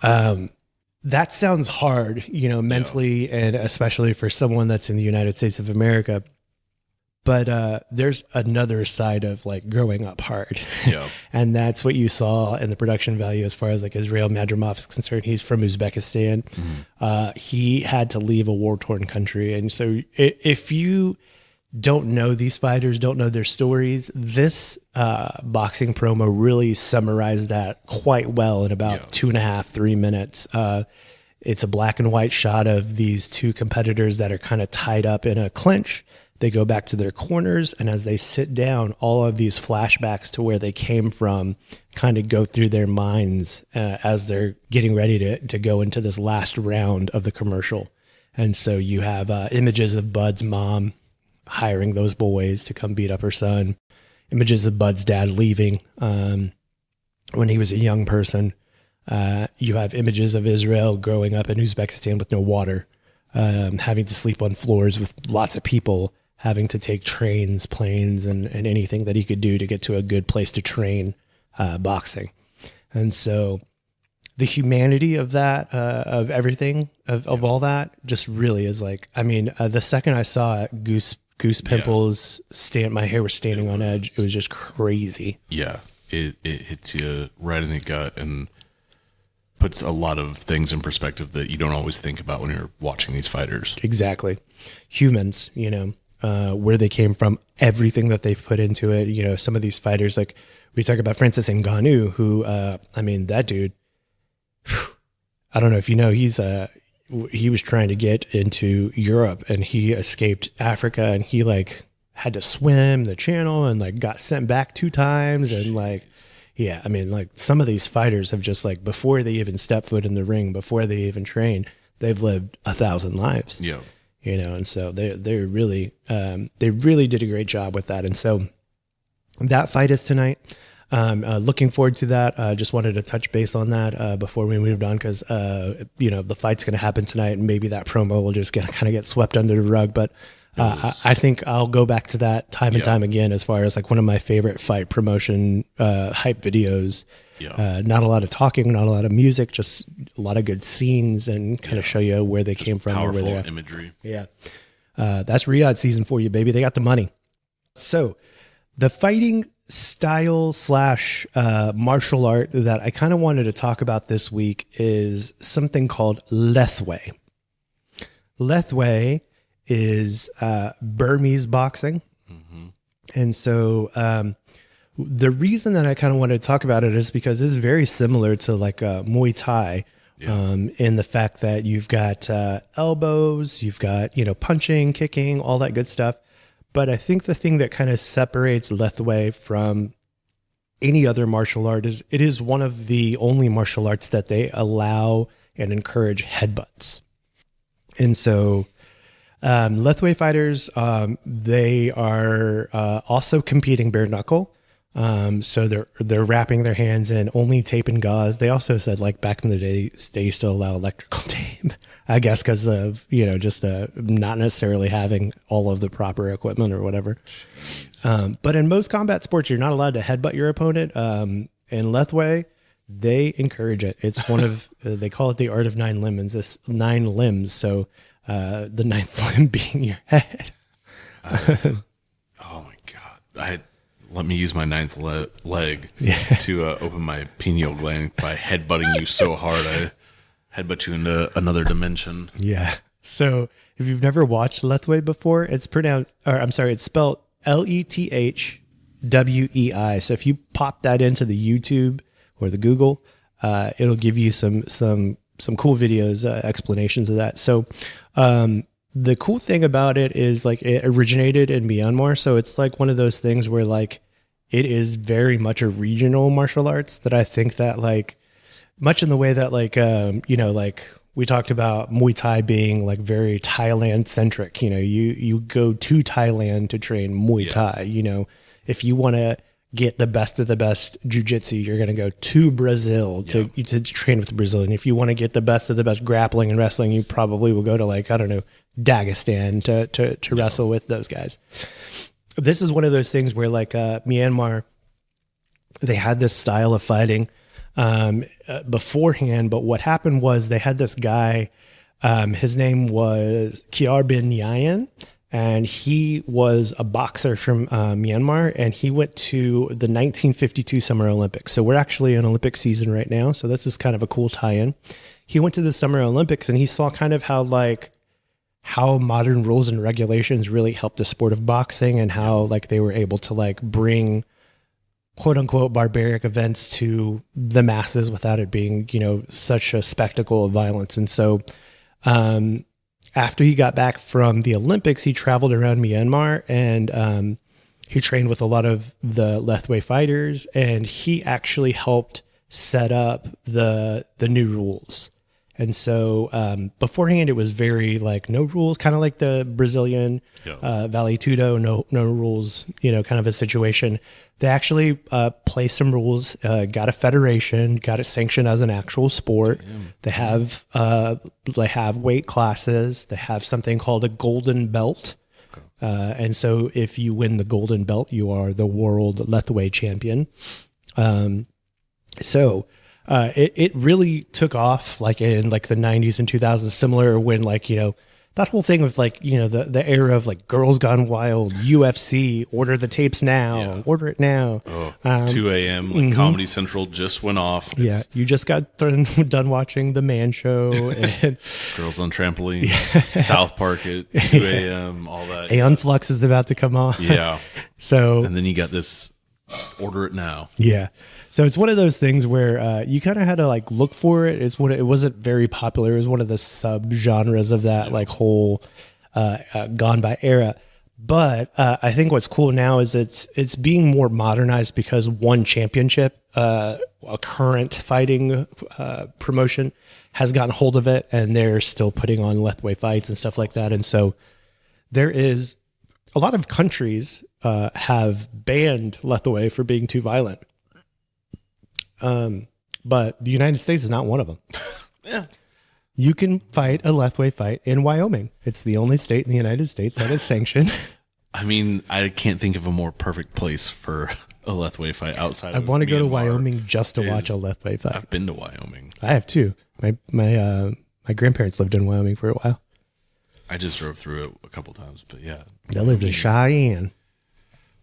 that sounds hard, mentally, and especially for someone that's in the United States of America. But there's another side of like growing up hard. Yeah. And that's what you saw in the production value as far as like Israel Madrimov is concerned. He's from Uzbekistan. Mm-hmm. He had to leave a war-torn country. And so if you don't know these fighters, don't know their stories, this boxing promo really summarized that quite well in about 2.5, 3 minutes. It's a black and white shot of these two competitors that are kind of tied up in a clinch. They go back to their corners, and as they sit down, all of these flashbacks to where they came from kind of go through their minds as they're getting ready to go into this last round of the commercial. And so you have images of Bud's mom hiring those boys to come beat up her son. Images of Bud's dad leaving when he was a young person. You have images of Israel growing up in Uzbekistan with no water, having to sleep on floors with lots of people, having to take trains, planes, and anything that he could do to get to a good place to train boxing. And so the humanity of that, of everything, of all that, just really is like, I mean, the second I saw it, goose pimples, my hair was standing on edge. It was just crazy. Yeah, it hits you right in the gut and puts a lot of things in perspective that you don't always think about when you're watching these fighters. Exactly. Humans, where they came from, everything that they've put into it. Some of these fighters, like we talk about Francis Ngannou, who, that dude, I don't know if you know, he was trying to get into Europe and he escaped Africa and he like had to swim the channel and like got sent back 2 times. And like, yeah, I mean, like some of these fighters have just like, before they even step foot in the ring, before they even train, they've lived 1,000 lives. Yeah. And so they really did a great job with that. And so that fight is tonight. Looking forward to that. Just wanted to touch base on that before we moved on because, the fight's going to happen tonight and maybe that promo will just kind of get swept under the rug. But I think I'll go back to that time and time again as far as like one of my favorite fight promotion hype videos. Yeah. Not a lot of talking, not a lot of music, just a lot of good scenes and kind of show you where they came from. Powerful and where they're imagery. Yeah. That's Riyadh season for you, baby. They got the money. So the fighting style / martial art that I kind of wanted to talk about this week is something called Lethwei. Lethwei is Burmese boxing. Mm-hmm. And so the reason that I kind of wanted to talk about it is because it's very similar to like Muay Thai in the fact that you've got elbows, you've got, punching, kicking, all that good stuff. But I think the thing that kind of separates Lethwei from any other martial art is it is one of the only martial arts that they allow and encourage headbutts. And so Lethwei fighters, they are also competing bare knuckle. So they're wrapping their hands in only tape and gauze. They also said like back in the day, they used to allow electrical tape, I guess, because of, just the not necessarily having all of the proper equipment or whatever. But in most combat sports, you're not allowed to headbutt your opponent. In Lethwei, they encourage it. It's one of, they call it the art of 9 limbs, this 9 limbs. So, the 9th limb being your head. Oh my God. Let me use my 9th leg to open my pineal gland by headbutting you so hard I headbutt you into another dimension. Yeah. So if you've never watched Lethwei before, it's spelled Lethwei. So if you pop that into the YouTube or the Google, it'll give you some cool videos, explanations of that. So the cool thing about it is like it originated in Myanmar. So it's like one of those things where like it is very much a regional martial arts that I think that like much in the way that like, like we talked about Muay Thai being like very Thailand centric, you go to Thailand to train Muay Thai, if you want to get the best of the best jiu-jitsu, you're going to go to Brazil to train with the Brazilian. If you want to get the best of the best grappling and wrestling, you probably will go to like, I don't know, Dagestan to wrestle with those guys. This is one of those things where like Myanmar, they had this style of fighting beforehand, but what happened was they had this guy, his name was Kiar Bin Yayan, and he was a boxer from Myanmar, and he went to the 1952 Summer Olympics. So we're actually in Olympic season right now, so this is kind of a cool tie-in. He went to the Summer Olympics, and he saw kind of how modern rules and regulations really helped the sport of boxing and how like they were able to like bring quote unquote barbaric events to the masses without it being, such a spectacle of violence. And so, after he got back from the Olympics, he traveled around Myanmar and, he trained with a lot of the Lethwei fighters, and he actually helped set up the new rules. And so beforehand, it was very like no rules, kind of like the Brazilian Vale Tudo, no rules, kind of a situation. They actually placed some rules, got a federation, got it sanctioned as an actual sport. Damn. They have weight classes. They have something called a golden belt. Okay. And so if you win the golden belt, you are the world Lethwei champion. It really took off like in like the 90s and 2000s, similar when like, that whole thing with like, the era of like Girls Gone Wild, UFC, order the tapes now, order it now. 2 a.m. Like Comedy Central just went off. Yeah. You just got done watching The Man Show and Girls on Trampoline, South Park at 2 a.m., all that. Aeon Flux is about to come on. Yeah. So, and then you got this order it now. Yeah. So it's one of those things where you kind of had to like look for it. It wasn't very popular. It was one of the sub genres of that like whole gone by era. But I think what's cool now is it's being more modernized because one championship, a current fighting promotion, has gotten hold of it, and they're still putting on Lethwei fights and stuff like that. And so there is a lot of countries have banned Lethwei for being too violent. But the United States is not one of them. Yeah. You can fight a Lethwei fight in Wyoming. It's the only state in the United States that is sanctioned. I mean, I can't think of a more perfect place for a Lethwei fight outside of I want to go to Wyoming just to watch a Lethwei fight. I've been to Wyoming. I have too. My grandparents lived in Wyoming for a while. I just drove through it a couple times, but yeah. They lived in Cheyenne.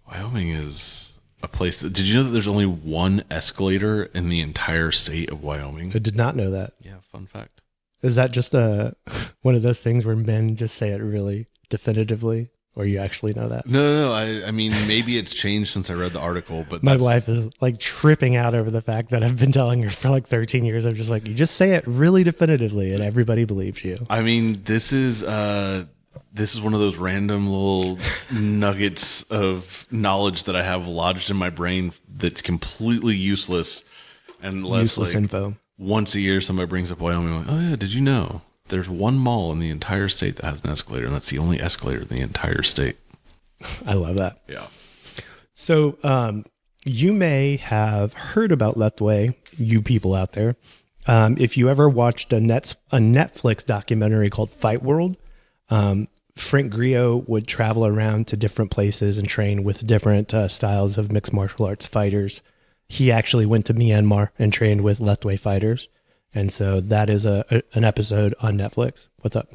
Wyoming is a place that, did you know that there's only one escalator in the entire state of Wyoming? I did not know that. Yeah, fun fact. Is that just one of those things where men just say it really definitively, or you actually know that? No. I mean, maybe it's changed since I read the article, but my wife is like tripping out over the fact that I've been telling her for like 13 years. I'm just like, you just say it really definitively, and everybody believes you. I mean, this is one of those random little nuggets of knowledge that I have lodged in my brain that's completely useless and useless info. Once a year, somebody brings up Wyoming. I'm like, oh yeah, did you know there's one mall in the entire state that has an escalator, and that's the only escalator in the entire state. I love that. Yeah. So you may have heard about Lethwei, you people out there. If you ever watched a Netflix documentary called Fight World, Frank Grillo would travel around to different places and train with different styles of mixed martial arts fighters. He actually went to Myanmar and trained with Lethwei fighters. And so that is an episode on Netflix. What's up?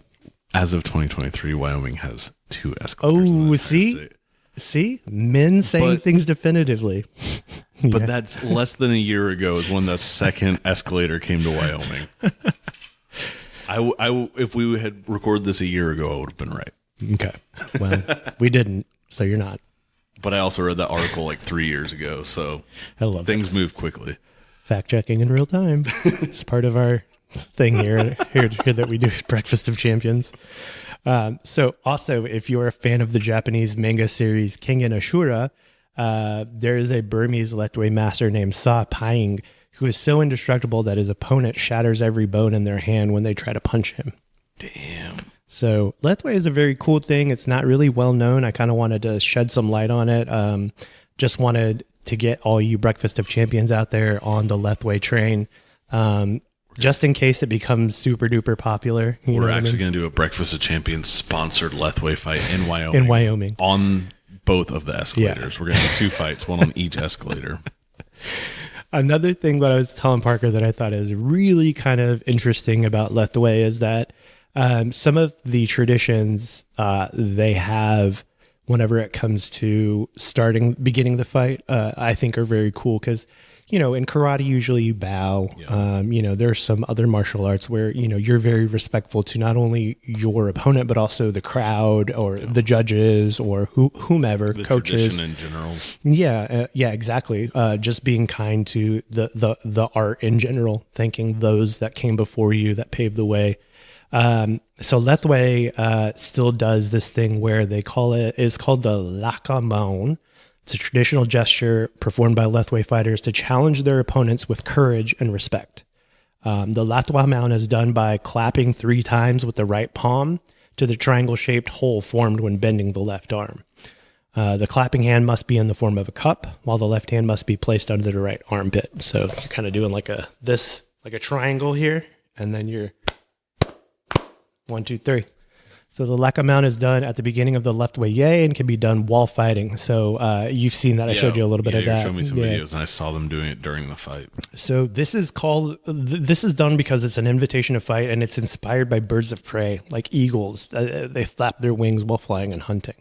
As of 2023, Wyoming has 2 escalators. Oh, see? Men saying things definitively. But that's less than a year ago is when the second escalator came to Wyoming. If we had recorded this a year ago, I would have been right. Okay. Well, we didn't, so you're not. But I also read that article like 3 years ago, so I love things move quickly. Fact checking in real time. It's part of our thing here that we do Breakfast of Champions. So also, if you're a fan of the Japanese manga series King and Ashura, there is a Burmese Lethwei master named Sa Paing who is so indestructible that his opponent shatters every bone in their hand when they try to punch him. Damn. So Lethwei is a very cool thing. It's not really well known. I kind of wanted to shed some light on it. Just wanted to get all you Breakfast of Champions out there on the Lethwei train. Just in case it becomes super duper popular. We're actually going to do a Breakfast of Champions sponsored Lethwei fight in Wyoming. In Wyoming. On both of the escalators. Yeah. We're going to have 2 fights, one on each escalator. Another thing that I was telling Parker that I thought is really kind of interesting about Lethwei is that some of the traditions they have whenever it comes to beginning the fight, I think are very cool because, in karate, usually you bow. Yeah. There's some other martial arts where, you're very respectful to not only your opponent, but also the crowd or the judges or whomever, the coaches. Tradition in general. Yeah, exactly. Just being kind to the art in general, thanking those that came before you that paved the way. So Lethwei still does this thing where it's called the lakamon. It's a traditional gesture performed by Lethwei fighters to challenge their opponents with courage and respect. The Lethwei mount is done by clapping 3 times with the right palm to the triangle-shaped hole formed when bending the left arm. The clapping hand must be in the form of a cup, while the left hand must be placed under the right armpit. So you're kind of doing like a triangle here, and then you're 1, 2, 3. So the Lethwei mount is done at the beginning of the Lethwei Yay and can be done while fighting. So you've seen that. I showed you a little bit of that. You showed me some videos, and I saw them doing it during the fight. So this is done because it's an invitation to fight, and it's inspired by birds of prey, like eagles. They flap their wings while flying and hunting.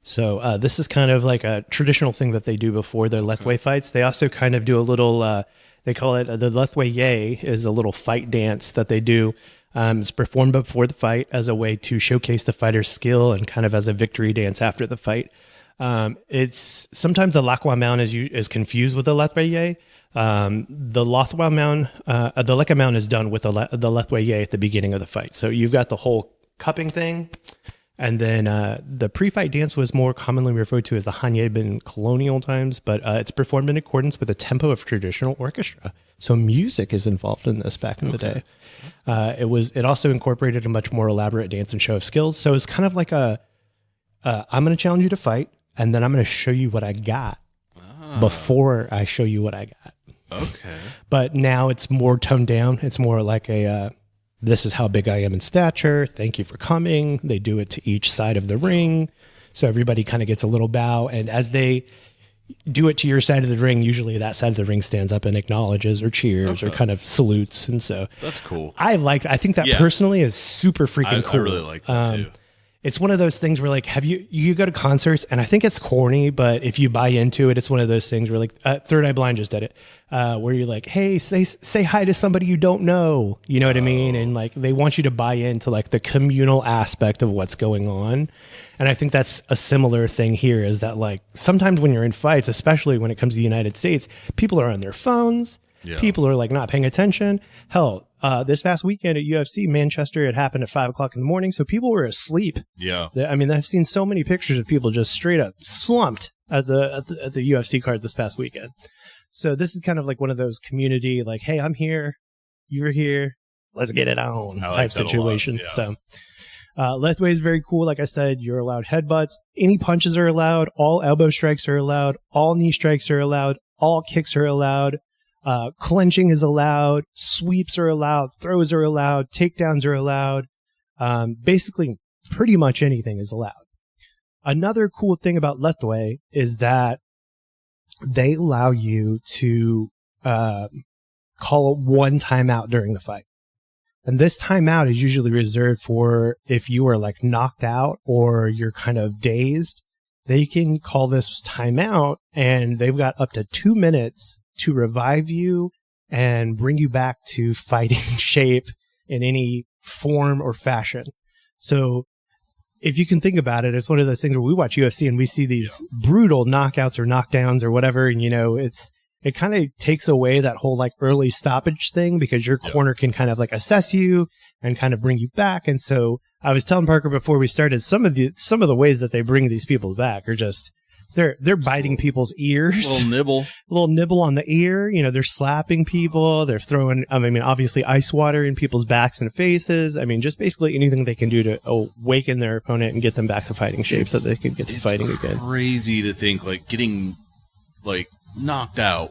So this is kind of like a traditional thing that they do before their Lethwei fights. They also kind of do a little, they call it the Lethwei Yay is a little fight dance that they do. It's performed before the fight as a way to showcase the fighter's skill and kind of as a victory dance after the fight. It's sometimes the Lethwei mount is confused with the Lethwei Yay. The Lethwei mount is done with the Lethwei Yay at the beginning of the fight. So you've got the whole cupping thing. And then the pre-fight dance was more commonly referred to as the Hanyeb in colonial times, but it's performed in accordance with the tempo of traditional orchestra. So music is involved in this back in the day. It also incorporated a much more elaborate dance and show of skills. So it's kind of like I'm going to challenge you to fight, and then I'm going to show you what I got before I show you what I got. Okay. But now it's more toned down. It's more like this is how big I am in stature. Thank you for coming. They do it to each side of the ring. So everybody kind of gets a little bow. And as they do it to your side of the ring, usually that side of the ring stands up and acknowledges or cheers or kind of salutes. And so that's cool. I think that personally is super freaking cool. I really like that too. It's one of those things where like, you go to concerts, and I think it's corny, but if you buy into it, it's one of those things where like Third Eye Blind just did it, where you're like, hey, say hi to somebody you don't know. You know what I mean? And like, they want you to buy into like the communal aspect of what's going on. And I think that's a similar thing here, is that like sometimes when you're in fights, especially when it comes to the United States, people are on their phones. Yeah. People are like not paying attention. Hell, this past weekend at UFC Manchester, it happened at 5:00 in the morning, so people were asleep. Yeah, I mean, I've seen so many pictures of people just straight up slumped at the UFC card this past weekend. So this is kind of like one of those community, like, hey, I'm here, you're here, let's get it on type situation. Yeah. So Lethwei is very cool. Like I said, you're allowed headbutts. Any punches are allowed. All elbow strikes are allowed. All knee strikes are allowed. All kicks are allowed. Clenching is allowed, sweeps are allowed, throws are allowed, takedowns are allowed. Basically, pretty much anything is allowed. Another cool thing about Lethwei is that they allow you to call one timeout during the fight. And this timeout is usually reserved for if you are like knocked out or you're kind of dazed. They can call this timeout, and they've got up to 2 minutes to revive you and bring you back to fighting shape in any form or fashion. So if you can think about it, it's one of those things where we watch UFC and we see these brutal knockouts or knockdowns or whatever. And, you know, it kind of takes away that whole like early stoppage thing, because your corner can kind of like assess you and kind of bring you back. And so I was telling Parker before we started, some of the ways that they bring these people back are just, they're biting people's ears. A little nibble on the ear. You know, they're slapping people. They're throwing, obviously ice water in people's backs and faces. I mean, just basically anything they can do to awaken their opponent and get them back to fighting shape so they can get to fighting again. It's crazy to think, like, getting, like, knocked out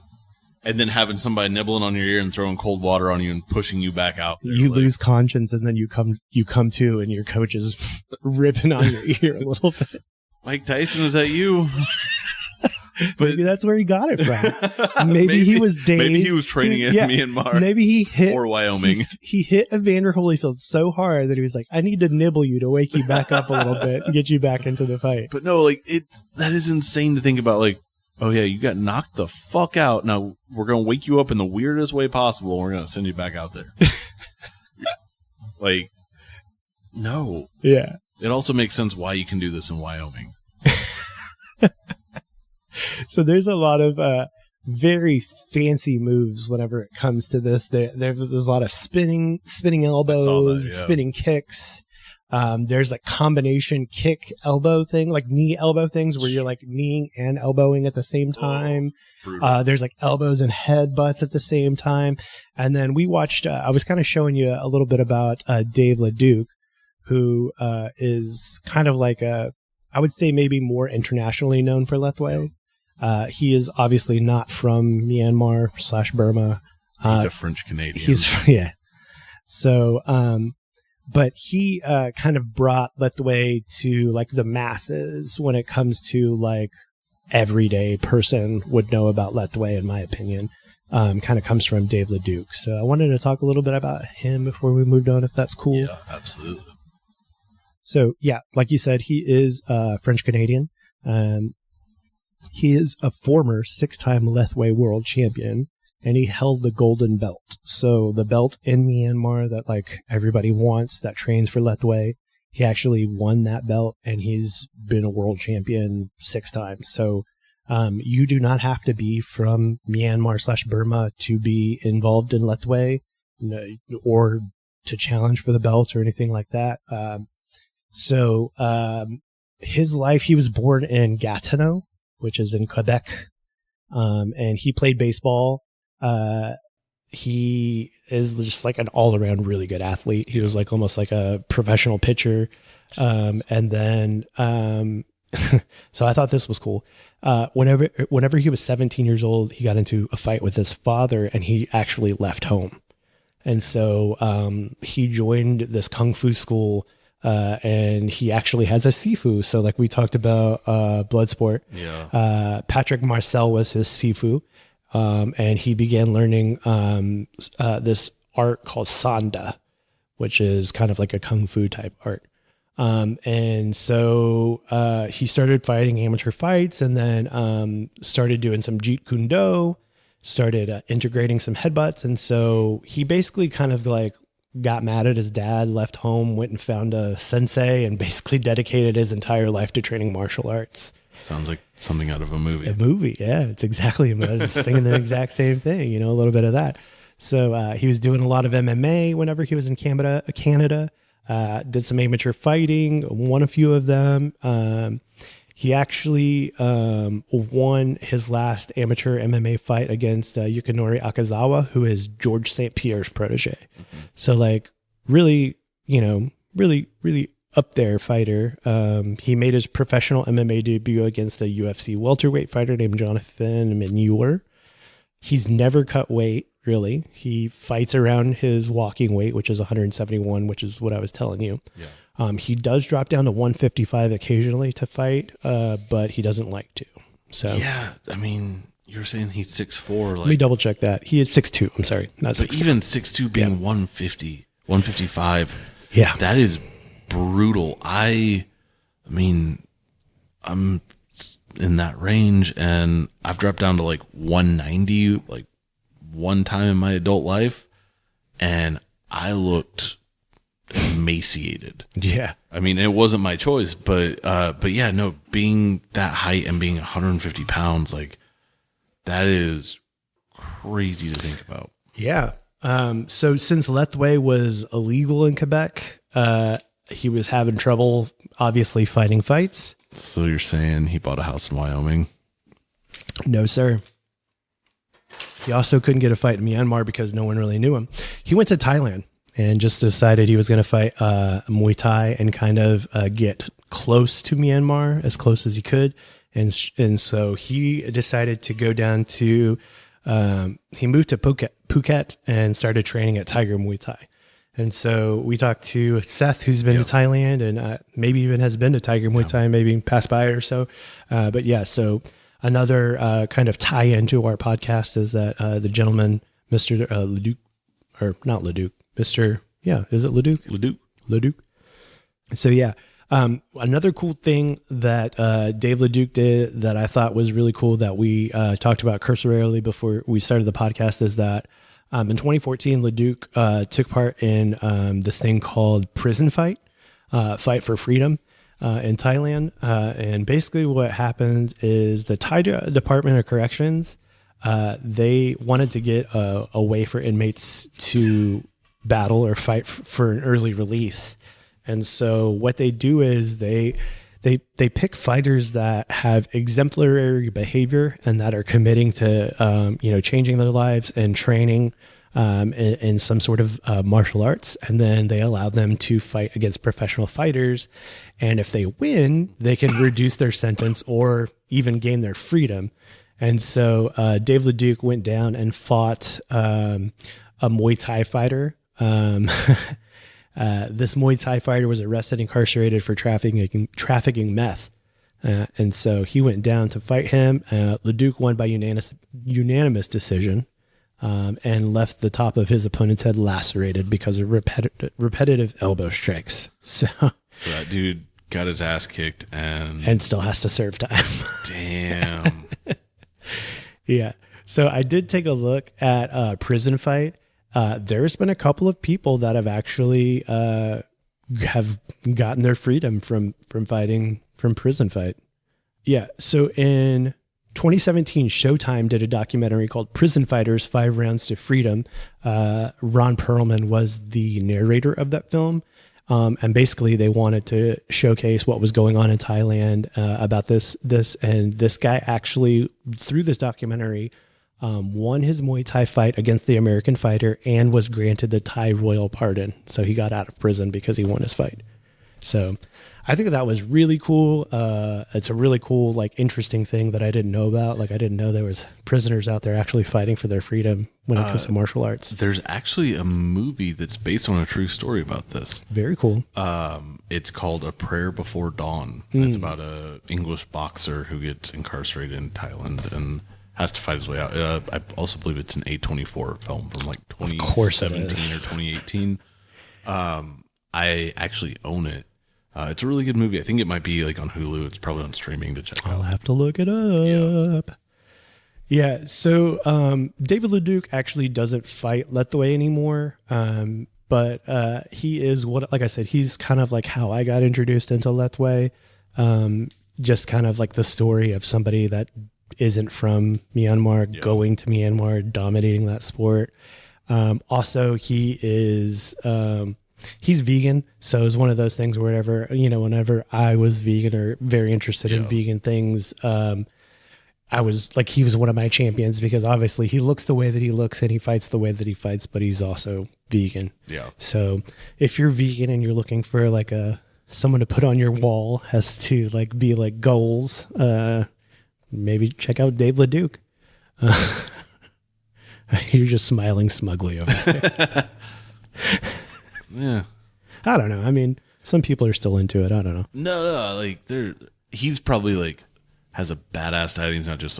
and then having somebody nibbling on your ear and throwing cold water on you and pushing you back out there. You lose conscience, and then you come to, and your coach is ripping on your ear a little bit. Mike Tyson, is that you? But maybe that's where he got it from. Maybe he was dazed. Maybe he was training in Myanmar. Maybe he hit or Wyoming. He hit Evander Holyfield so hard that he was like, "I need to nibble you to wake you back up a little bit and get you back into the fight." But no, like that is insane to think about. Like, oh yeah, you got knocked the fuck out. Now we're gonna wake you up in the weirdest way possible. And we're gonna send you back out there. Like, no. Yeah. It also makes sense why you can do this in Wyoming. So there's a lot of very fancy moves whenever it comes to this. There's a lot of spinning elbows, spinning kicks. There's like combination kick elbow thing, like knee elbow things where you're like kneeing and elbowing at the same time. There's like elbows and headbutts at the same time. And then we watched, I was kind of showing you a little bit about Dave LeDuc, who is kind of like I would say maybe more internationally known for Lethwei. He is obviously not from Myanmar/Burma. He's a French Canadian. Yeah. So, but he kind of brought Lethwei to like the masses when it comes to like everyday person would know about Lethwei, in my opinion. Kind of comes from Dave LeDuc. So I wanted to talk a little bit about him before we moved on, if that's cool. Yeah, absolutely. So yeah, like you said, he is French Canadian. He is a former 6-time Lethwei world champion. And he held the golden belt. So the belt in Myanmar that like everybody wants that trains for Lethwei, he actually won that belt and he's been a world champion 6 times. So you do not have to be from Myanmar/Burma to be involved in Lethwei, or to challenge for the belt or anything like that. His life, he was born in Gatineau, which is in Quebec. And he played baseball. He is just like an all around really good athlete. He was like almost like a professional pitcher. And then, so I thought this was cool. Whenever he was 17 years old, he got into a fight with his father and he actually left home. And so, he joined this Kung Fu school, and he actually has a Sifu. So like we talked about, Bloodsport, Patrick Marcel was his Sifu. And he began learning this art called Sanda, which is kind of like a Kung Fu type art. And so he started fighting amateur fights and then started doing some Jeet Kune Do, started integrating some headbutts. And so he basically kind of like got mad at his dad, left home, went and found a sensei, and basically dedicated his entire life to training martial arts. Sounds like something out of a movie. A movie, yeah. It's exactly, I was thinking the exact same thing, a little bit of that. So he was doing a lot of MMA whenever he was in Canada, did some amateur fighting, won a few of them. He actually won his last amateur MMA fight against Yukinori Akazawa, who is George St. Pierre's protege. Mm-hmm. So like really, really up there fighter. He made his professional MMA debut against a UFC welterweight fighter named Jonathan Manure. He's never cut weight, really. He fights around his walking weight, which is 171, which is what I was telling you. Yeah. He does drop down to 155 occasionally to fight, but he doesn't like to. So yeah, I mean, you're saying he's 6'4". Let me double check that. He is 6'2". I'm sorry, not 6'4". But even 6'2", being 150, 155. Yeah, that is brutal. I mean, I'm in that range, and I've dropped down to like 190, like one time in my adult life, and I looked emaciated. Yeah, I mean, it wasn't my choice, but yeah, no, being that height and being 150 pounds, like that is crazy to think about. Yeah. So since Lethwei was illegal in Quebec, he was having trouble, obviously, fighting fights. So you're saying he bought a house in Wyoming? No, sir. He also couldn't get a fight in Myanmar because no one really knew him. He went to Thailand and just decided he was going to fight Muay Thai and kind of get close to Myanmar, as close as he could. And so he decided to go down to, he moved to Phuket and started training at Tiger Muay Thai. And so we talked to Seth, who's been to Thailand and maybe even has been to Tiger Muay Thai, maybe passed by it or so. But yeah, so another kind of tie into our podcast is that the gentleman, Mr. LeDuc, or not LeDuc, Mr. Yeah, is it LeDuc? LeDuc. So yeah, another cool thing that Dave LeDuc did that I thought was really cool that we talked about cursorily before we started the podcast is that in 2014, LeDuc took part in this thing called Prison Fight for Freedom in Thailand. And basically what happened is the Thai Department of Corrections, they wanted to get a way for inmates to battle or fight for an early release. And so what they do is they pick fighters that have exemplary behavior and that are committing to, changing their lives and training in some sort of martial arts. And then they allow them to fight against professional fighters. And if they win, they can reduce their sentence or even gain their freedom. And so Dave LeDuc went down and fought a Muay Thai fighter. This Muay Thai fighter was arrested and incarcerated for trafficking meth. And so he went down to fight him. LeDuc won by unanimous decision and left the top of his opponent's head lacerated because of repetitive elbow strikes. So that dude got his ass kicked and still has to serve time. Damn. Yeah. So I did take a look at Prison Fight. There's been a couple of people that have actually have gotten their freedom from fighting from Prison Fight. Yeah. So in 2017, Showtime did a documentary called Prison Fighters: 5 Rounds to Freedom. Ron Perlman was the narrator of that film. And basically they wanted to showcase what was going on in Thailand about this. And this guy actually, through this documentary, won his Muay Thai fight against the American fighter and was granted the Thai royal pardon. So he got out of prison because he won his fight. So I think that was really cool. It's a really cool, interesting thing that I didn't know about. I didn't know there was prisoners out there actually fighting for their freedom when it comes to martial arts. There's actually a movie that's based on a true story about this. Very cool. It's called A Prayer Before Dawn. It's about a English boxer who gets incarcerated in Thailand and has to fight his way out. I also believe it's an A24 film from 2017 or 2018. I actually own it. It's a really good movie. I think it might be on Hulu. It's probably on streaming to check out. I'll have to look it up. Yeah. So David LeDuc actually doesn't fight Lethwei anymore. But he is like I said, he's kind of like how I got introduced into Lethwei. Just kind of like the story of somebody that isn't from Myanmar going to Myanmar, dominating that sport. Also, he is he's vegan, so it's one of those things where whenever I was vegan or very interested in vegan things, I was he was one of my champions because obviously he looks the way that he looks and he fights the way that he fights, but he's also vegan. Yeah. So if you're vegan and you're looking for someone to put on your wall has to be goals, maybe check out Dave LeDuc. You're just smiling smugly over there. Yeah. I don't know. I mean, some people are still into it. I don't know. No, he's probably has a badass diet. He's not just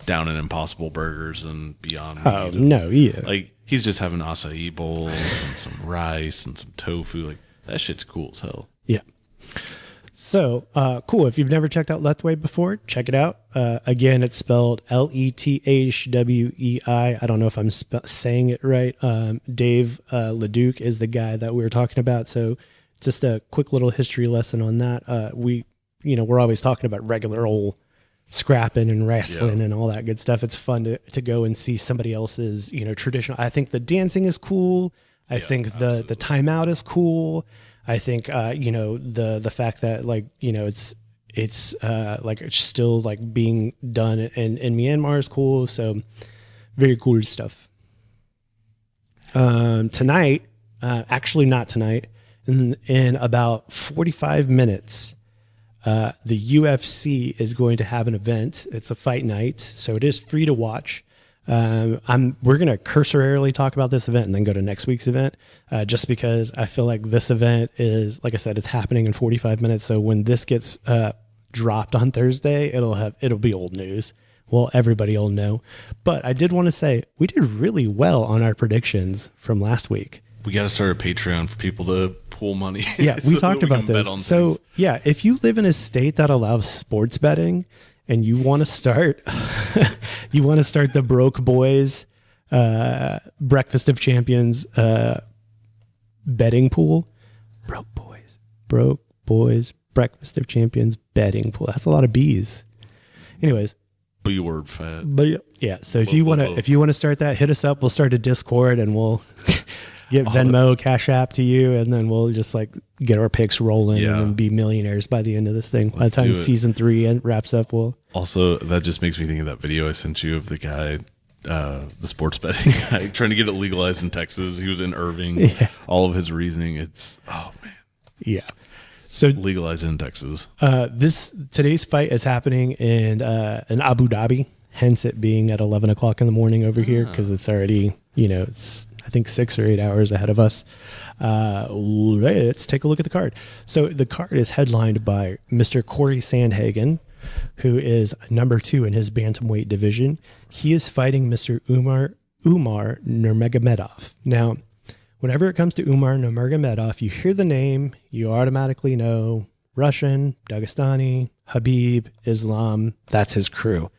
down in Impossible Burgers and Beyond Meat. Oh, no, yeah. He's just having acai bowls and some rice and some tofu. That shit's cool as hell. Yeah. So, cool. If you've never checked out Lethwei before, check it out. Again, it's spelled Lethwei. I don't know if I'm saying it right. Dave LeDuc is the guy that we were talking about. So just a quick little history lesson on that. We're always talking about regular old scrapping and wrestling and all that good stuff. It's fun to go and see somebody else's, traditional. I think the dancing is cool. I think the timeout is cool. I think, the fact that it's still being done in Myanmar is cool. So very cool stuff. Tonight, actually not tonight, in about 45 minutes, the UFC is going to have an event. It's a fight night, so it is free to watch. We're going to cursorily talk about this event and then go to next week's event, just because I feel like this event is, like I said, it's happening in 45 minutes. So when this gets dropped on Thursday, it'll be old news. Well, everybody will know. But I did want to say we did really well on our predictions from last week. We got to start a Patreon for people to pool money. Yeah, we talked about this. So yeah, if you live in a state that allows sports betting, and you want to start, the Broke Boys, Breakfast of Champions, betting pool. Broke Boys, Breakfast of Champions betting pool. That's a lot of B's. Anyways. B word fat. But yeah. So if you want to start that, hit us up. We'll start a Discord and we'll get Venmo, Cash App to you, and then we'll just like get our picks rolling and then be millionaires by the end of this thing. By the time season 3 wraps up, we'll. Also, that just makes me think of that video I sent you of the guy, the sports betting guy, trying to get it legalized in Texas. He was in Irving. Yeah. All of his reasoning, it's man. Yeah. So legalized in Texas. Today's fight is happening in Abu Dhabi, hence it being at 11 o'clock in the morning over here because it's already, it's I think 6 or 8 hours ahead of us. Let's take a look at the card. So the card is headlined by Mr. Corey Sandhagen, who is number 2 in his bantamweight division. He is fighting Mr. Umar Nurmagomedov. Now, whenever it comes to Umar Nurmagomedov, you hear the name, you automatically know Russian, Dagestani, Habib, Islam. That's his crew.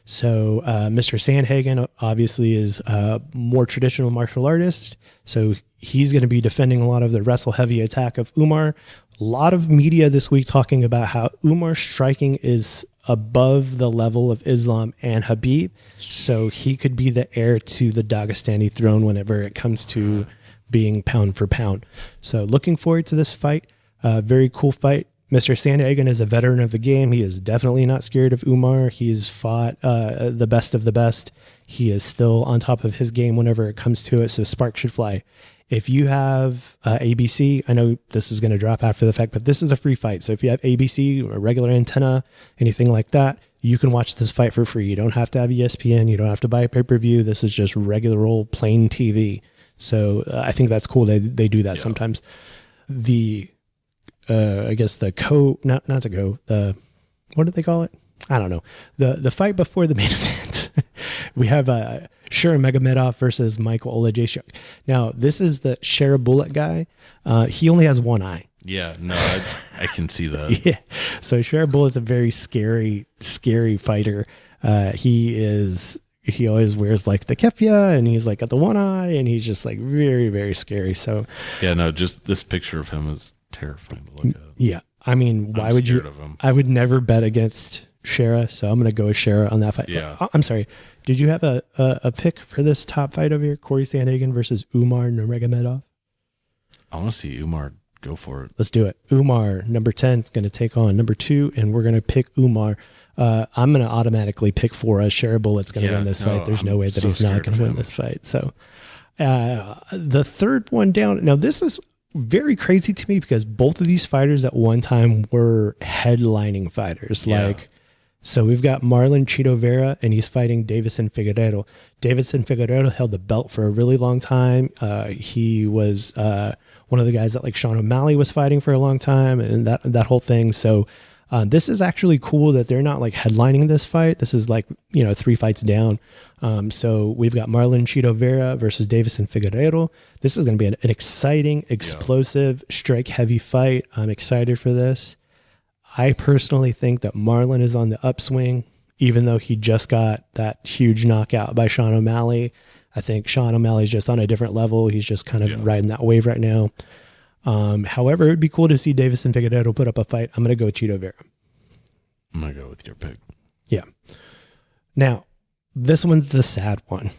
So Mr. Sandhagen obviously is a more traditional martial artist. So he's going to be defending a lot of the wrestle heavy attack of Umar. A lot of media this week talking about how Umar's striking is above the level of Islam and Habib. So he could be the heir to the Dagestani throne whenever it comes to being pound for pound. So looking forward to this fight. Very cool fight. Mr. Sandhagen is a veteran of the game. He is definitely not scared of Umar. He's fought the best of the best. He is still on top of his game whenever it comes to it. So sparks should fly. If you have ABC, I know this is going to drop after the fact, but this is a free fight. So if you have ABC, a regular antenna, anything like that, you can watch this fight for free. You don't have to have ESPN. You don't have to buy a pay-per-view. This is just regular old plain TV. So I think that's cool. They do that sometimes. I guess what do they call it? I don't know. The fight before the main event, we have Nurmagomedov versus Michael Olajashuk. Now, this is the Sharabullet guy. He only has one eye. Yeah, no, I can see that. Yeah. So Sharabullet is a very scary fighter. He always wears like the keffiyeh and he's like got the one eye and he's just like very, very scary. So yeah, no, just this picture of him is terrifying to look at. Yeah. I mean, why would you? I would never bet against Shara, so I'm going to go with Shara on that fight. Yeah. I'm sorry. Did you have a pick for this top fight over here? Corey Sandhagen versus Umar Nurmagomedov? I want to see Umar go for it. Let's do it. Umar, number 10, is going to take on number 2, and we're going to pick Umar. I'm going to automatically pick for us. Sharabullet's going to win this fight. There's no way that he's not going to win this fight. So the third one down. Now, this is very crazy to me because both of these fighters at one time were headlining fighters. So we've got Marlon Chito Vera and he's fighting Davison Figueiredo. Davison Figueiredo held the belt for a really long time. He was one of the guys that like Sean O'Malley was fighting for a long time and that whole thing. So this is actually cool that they're not like headlining this fight. This is like, 3 fights down. So we've got Marlon Chito Vera versus Davison Figueiredo. This is going to be an exciting, explosive, strike heavy fight. I'm excited for this. I personally think that Marlon is on the upswing, even though he just got that huge knockout by Sean O'Malley. I think Sean O'Malley's just on a different level. He's just kind of riding that wave right now. However, it would be cool to see Davison Figueiredo put up a fight. I'm going to go with Chito Vera. I'm going to go with your pick. Yeah. Now, this one's the sad one.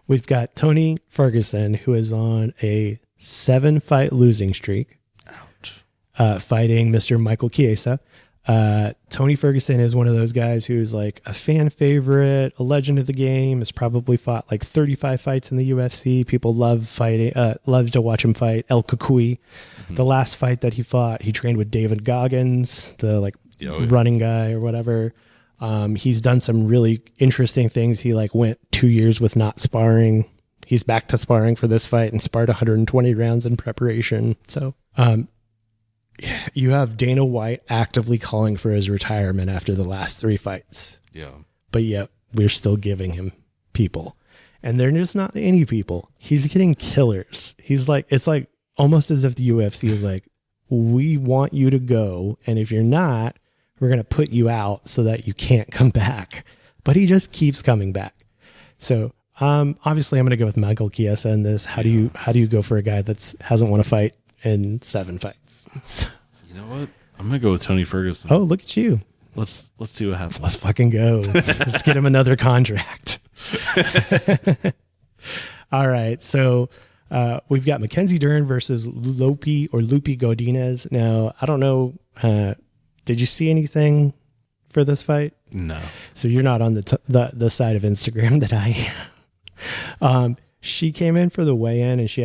We've got Tony Ferguson, who is on a 7-fight losing streak. Ouch. Fighting Mr. Michael Chiesa. Tony Ferguson is one of those guys who's like a fan favorite, a legend of the game, has probably fought like 35 fights in the UFC. People love to watch him fight. El Kukui. Mm-hmm. The last fight that he fought, he trained with David Goggins, the running guy or whatever. He's done some really interesting things. He went 2 years with not sparring. He's back to sparring for this fight and sparred 120 rounds in preparation. So, you have Dana White actively calling for his retirement after the last 3 fights. Yeah. But yet we're still giving him people. And they're just not any people. He's getting killers. It's like almost as if the UFC is like, we want you to go. And if you're not, we're going to put you out so that you can't come back. But he just keeps coming back. So obviously I'm going to go with Michael Chiesa in this. How do you go for a guy that hasn't won a fight in 7 fights? You know what? I'm gonna go with Tony Ferguson. Oh, look at you! Let's see what happens. Let's fucking go. Let's get him another contract. All right. So we've got Mackenzie Dern versus Lopi Godinez. Now, I don't know. Did you see anything for this fight? No. So you're not on the side of Instagram that I am. She came in for the weigh-in and she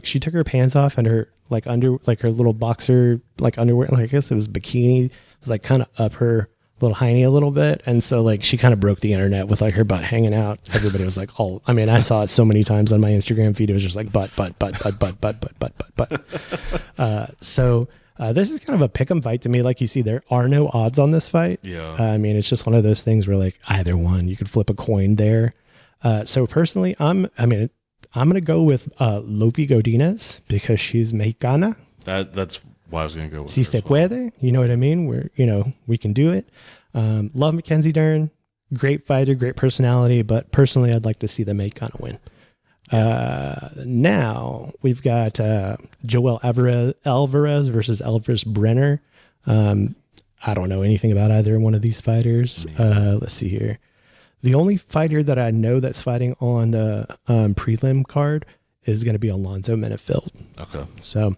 she took her pants off and her her little boxer underwear, I guess it was bikini, was kind of up her little hiney a little bit, and so she kind of broke the internet with her butt hanging out. Everybody was I saw it so many times on my Instagram feed. It was just butt. So this is kind of a pick'em fight to me. Like you see, there are no odds on this fight. Yeah. It's just one of those things where either one, you could flip a coin there. So personally, I'm going to go with Lopi Godinez because she's Mexicana. That's why I was going to go with Si se puede. You know what I mean? We can do it. Love Mackenzie Dern. Great fighter, great personality, but personally, I'd like to see the Mexicana win. Now we've got Joel Alvarez versus Elvis Brenner. I don't know anything about either one of these fighters. Let's see here. The only fighter that I know that's fighting on the prelim card is going to be Alonzo Menifeld. Okay. So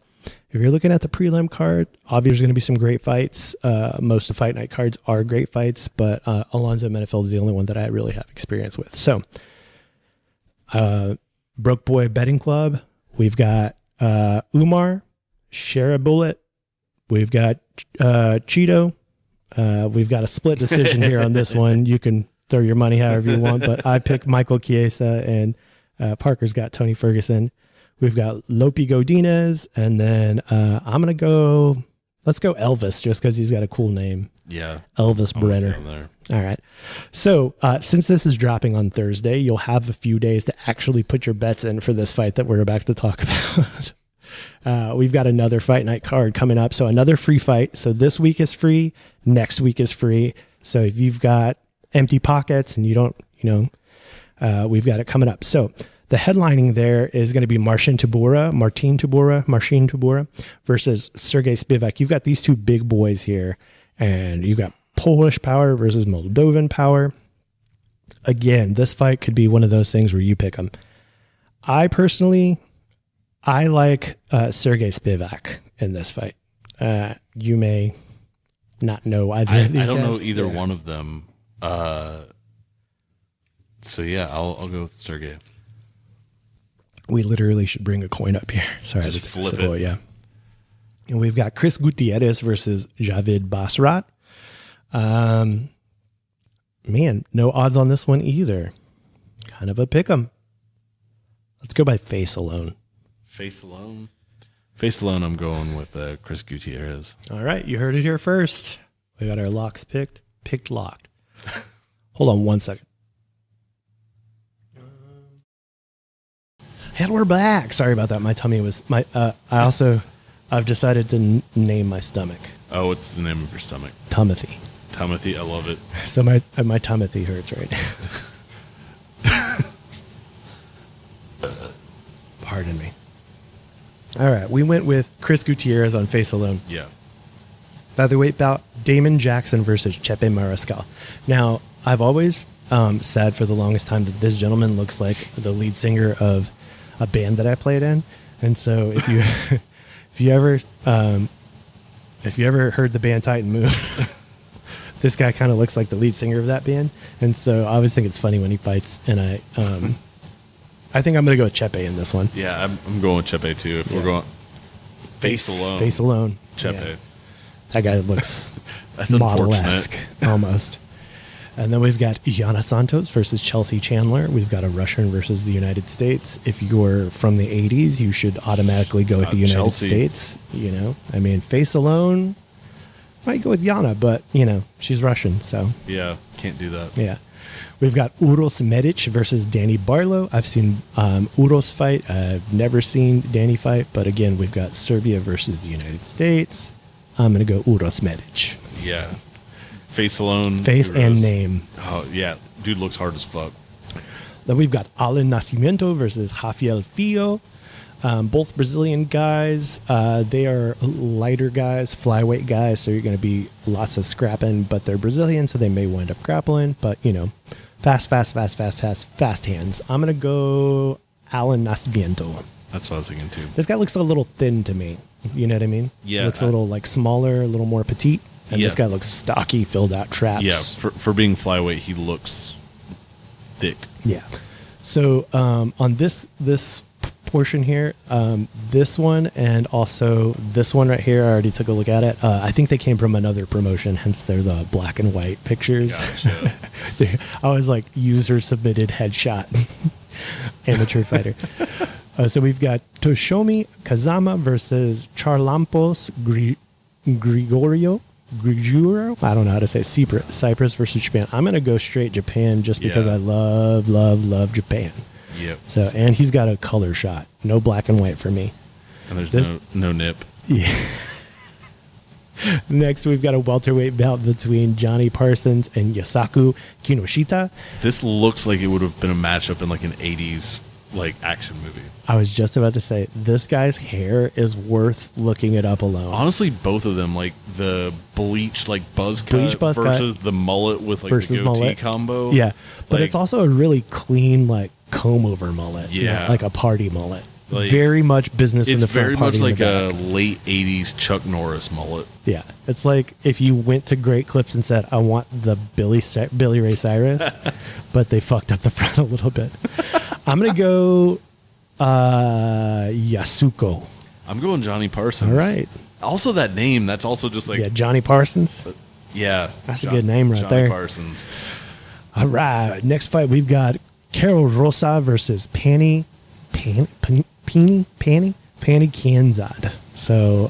if you're looking at the prelim card, obviously there's going to be some great fights. Most of Fight Night cards are great fights, but Alonzo Menifeld is the only one that I really have experience with. So Broke Boy Betting Club, we've got Umar, Share a Bullet, we've got Cheeto. We've got a split decision here on this one. You can throw your money however you want, but I picked Michael Chiesa and Parker's got Tony Ferguson. We've got Lopi Godinez, and then let's go Elvis just because he's got a cool name. Yeah. Elvis Brenner. All right. So since this is dropping on Thursday, you'll have a few days to actually put your bets in for this fight that we're about to talk about. We've got another Fight Night card coming up. So another free fight. So this week is free. Next week is free. So if you've got empty pockets and you don't, we've got it coming up. So the headlining there is going to be Marcin Tybura versus Sergey Spivak. You've got these two big boys here, and you've got Polish power versus Moldovan power. Again, this fight could be one of those things where you pick them. I like Sergey Spivak in this fight. You may not know either of these guys. I don't know either one of them. So yeah, I'll go with Sergey. We literally should bring a coin up here. Sorry. Just flip it. Yeah. And we've got Chris Gutierrez versus Javid Basrat. Man, no odds on this one either. Kind of a pick'em. Let's go by face alone. Face alone? Face alone, I'm going with Chris Gutierrez. All right, you heard it here first. We got our locks picked locked. Hold on one second. And we're back. Sorry about that. My tummy was I've decided to name my stomach. Oh, what's the name of your stomach? Tumothy. Tumothy, I love it. So my tumothy hurts right now. Pardon me. All right, we went with Chris Gutierrez on face alone. Yeah. Featherweight bout, Damon Jackson versus Chepe Mariscal. Now, I've always said for the longest time that this gentleman looks like the lead singer of a band that I played in. And so if you ever heard the band Titan Move, this guy kind of looks like the lead singer of that band. And so I always think it's funny when he fights. And I think I'm going to go with Chepe in this one. Yeah, I'm going with Chepe too. If we're going face alone. Chepe. Yeah. That guy looks That's model-esque almost. And then we've got Yana Santos versus Chelsea Chandler. We've got a Russian versus the United States. If you're from the 80s, you should automatically go with the United Chelsea. States. Face alone, might go with Yana, but, she's Russian, so. Yeah, can't do that. Yeah. We've got Uros Medic versus Danny Barlow. I've seen Uros fight. I've never seen Danny fight. But again, we've got Serbia versus the United States. I'm going to go Uros Medic. Yeah. Face alone. Face and name. Oh, yeah. Dude looks hard as fuck. Then we've got Alan Nascimento versus Rafael Fio. Both Brazilian guys. They are lighter guys, flyweight guys, so you're going to be lots of scrapping, but they're Brazilian, so they may wind up grappling. But, fast hands. I'm going to go Al Nascimento. That's what I was thinking too. This guy looks a little thin to me. You know what I mean? Yeah. He looks a little like smaller, a little more petite. And Yeah. this guy looks stocky, filled out traps. Yeah, for being flyweight, he looks thick. Yeah. So on this portion here, this one and also this one right here, I already took a look at it. I think they came from another promotion, hence they're the black and white pictures. Gotcha. I was like user submitted headshot amateur fighter. So we've got Toshomi Kazama versus Charlampos Grigoro. I don't know how to say Cyprus versus Japan. I'm gonna go straight Japan just because I love Japan. Yep. So and he's got a color shot, no black and white for me. And there's no nip. Yeah. Next, we've got a welterweight bout between Johnny Parsons and Yasaku Kinoshita. This looks like it would have been a matchup in like an 80s like action movie. I was just about to say, this guy's hair is worth looking it up alone. Honestly, both of them, like the bleach like buzz cut versus the mullet with like the goatee combo. Yeah, but like, it's also a really clean like comb over mullet. Yeah, you know, like a party mullet. Like, very much business in the front. It's very much like a late 80s Chuck Norris mullet. Yeah, it's like if you went to Great Clips and said, I want the Billy Ray Cyrus, but they fucked up the front a little bit. I'm going to go Yasuko. I'm going Johnny Parsons. All right. Also that name, that's also just like... Yeah, Johnny Parsons. Yeah. That's a good name right there. Johnny Parsons. All right. Next fight, we've got Carol Rosa versus Pani Kanzad. So,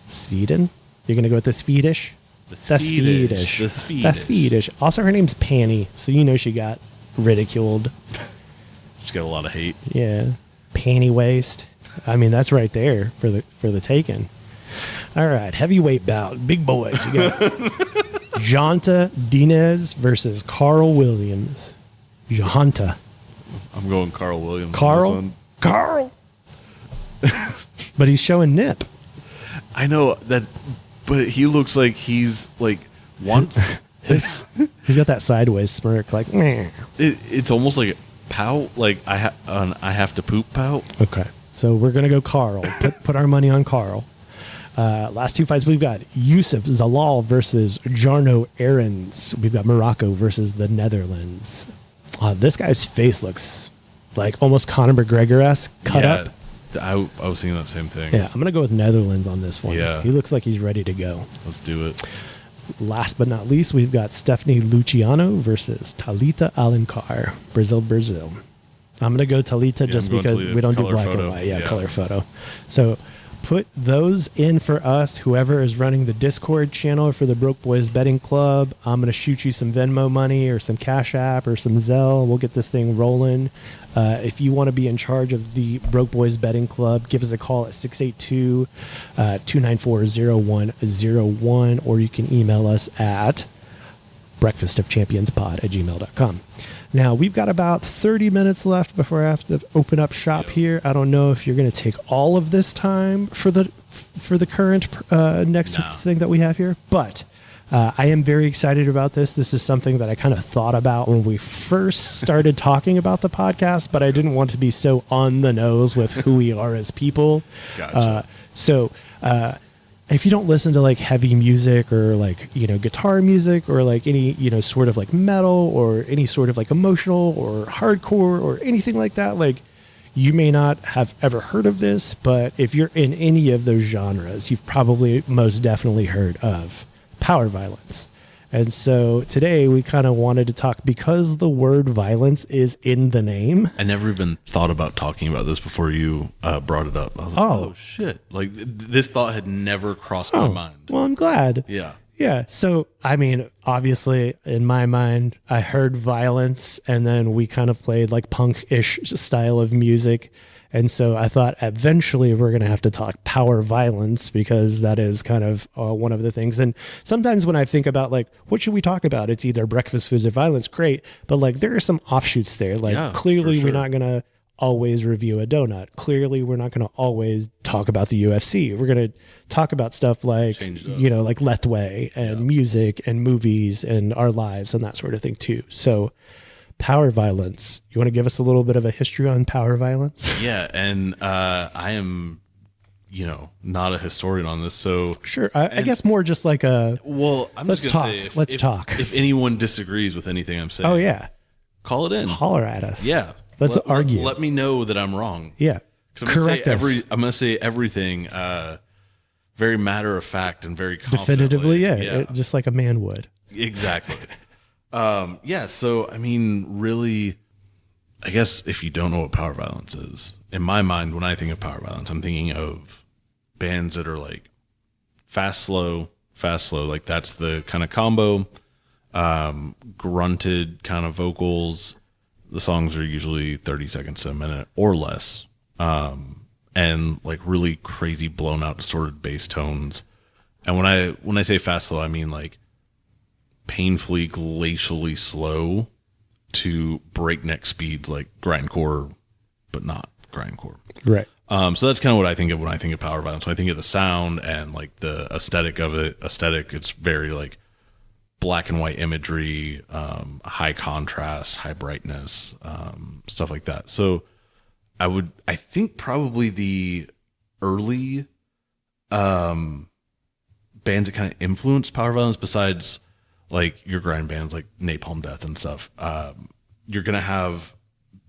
Sweden? You're going to go with the Swedish? The Swedish. Also, her name's Panny, so you know she got ridiculed. She's got a lot of hate. Yeah. Panty waist. I mean, that's right there for the taking. All right. Heavyweight bout. Big boys. You got Janta Dinez versus Carl Williams. Janta. I'm going Carl Williams. Carl? But he's showing nip. I know that, but he looks like he's like once. He's got that sideways smirk, like meh. It's almost like a pout, like I have to poop pout. Okay, so we're gonna go Carl. Put our money on Carl. Last two fights we've got Yusuf Zalal versus Jarno Aarons. We've got Morocco versus the Netherlands. This guy's face looks like almost Conor McGregor-esque cut up. I was thinking that same thing. Yeah, I'm going to go with Netherlands on this one. Yeah. He looks like he's ready to go. Let's do it. Last but not least, we've got Stephanie Luciano versus Talita Alencar, Brazil. I'm going to go Talita just because we don't do black and white. Yeah, color photo. So put those in for us, whoever is running the Discord channel for the Broke Boys Betting Club. I'm going to shoot you some Venmo money or some Cash App or some Zelle. We'll get this thing rolling. If you want to be in charge of the Broke Boys Betting Club, give us a call at 682-294-0101, or you can email us at breakfastofchampionspod@gmail.com. Now, we've got about 30 minutes left before I have to open up shop here. I don't know if you're going to take all of this time for the current next thing that we have here, but I am very excited about this. This is something that I kind of thought about when we first started talking about the podcast, but I didn't want to be so on the nose with who we are as people. Gotcha. If you don't listen to like heavy music or like, you know, guitar music or like any, you know, sort of like metal or any sort of like emotional or hardcore or anything like that, like you may not have ever heard of this, but if you're in any of those genres, you've probably most definitely heard of Powerviolence. And so today we kind of wanted to talk, because the word violence is in the name. I never even thought about talking about this before you brought it up. I was like, oh shit. Like this thought had never crossed my mind. Well, I'm glad. Yeah. Yeah. So, I mean, obviously in my mind, I heard violence and then we kind of played like punk-ish style of music. And so I thought eventually we're going to have to talk power violence, because that is kind of one of the things. And sometimes when I think about like, what should we talk about? It's either breakfast foods or violence. Great. But like, there are some offshoots there. Like clearly we're not going to always review a donut. Clearly we're not going to always talk about the UFC. We're going to talk about stuff like, you know, like Lethwei and music and movies and our lives and that sort of thing too. So Powerviolence. You want to give us a little bit of a history on Powerviolence? Yeah, and I am, not a historian on this, so sure. I guess more just like a. Well, let's talk. Let's talk. If anyone disagrees with anything I'm saying, call it in. Holler at us. Yeah, let's argue. Let me know that I'm wrong. Yeah, correct us. I'm going to say everything. Very matter of fact and very confidently. Definitively, just like a man would. Exactly. So, I mean, really, I guess if you don't know what Powerviolence is, in my mind, when I think of Powerviolence, I'm thinking of bands that are like fast, slow, like that's the kind of combo, grunted kind of vocals. The songs are usually 30 seconds to a minute or less. And like really crazy blown out distorted bass tones. And when I say fast slow, I mean like painfully glacially slow to breakneck speeds like grindcore, but not grindcore. Right. So that's kind of what I think of when I think of Powerviolence. When I think of the sound and like the aesthetic of it, it's very like black and white imagery, high contrast, high brightness, stuff like that. So I think probably the early bands that kind of influenced Powerviolence, besides like your grind bands like Napalm Death and stuff, you're going to have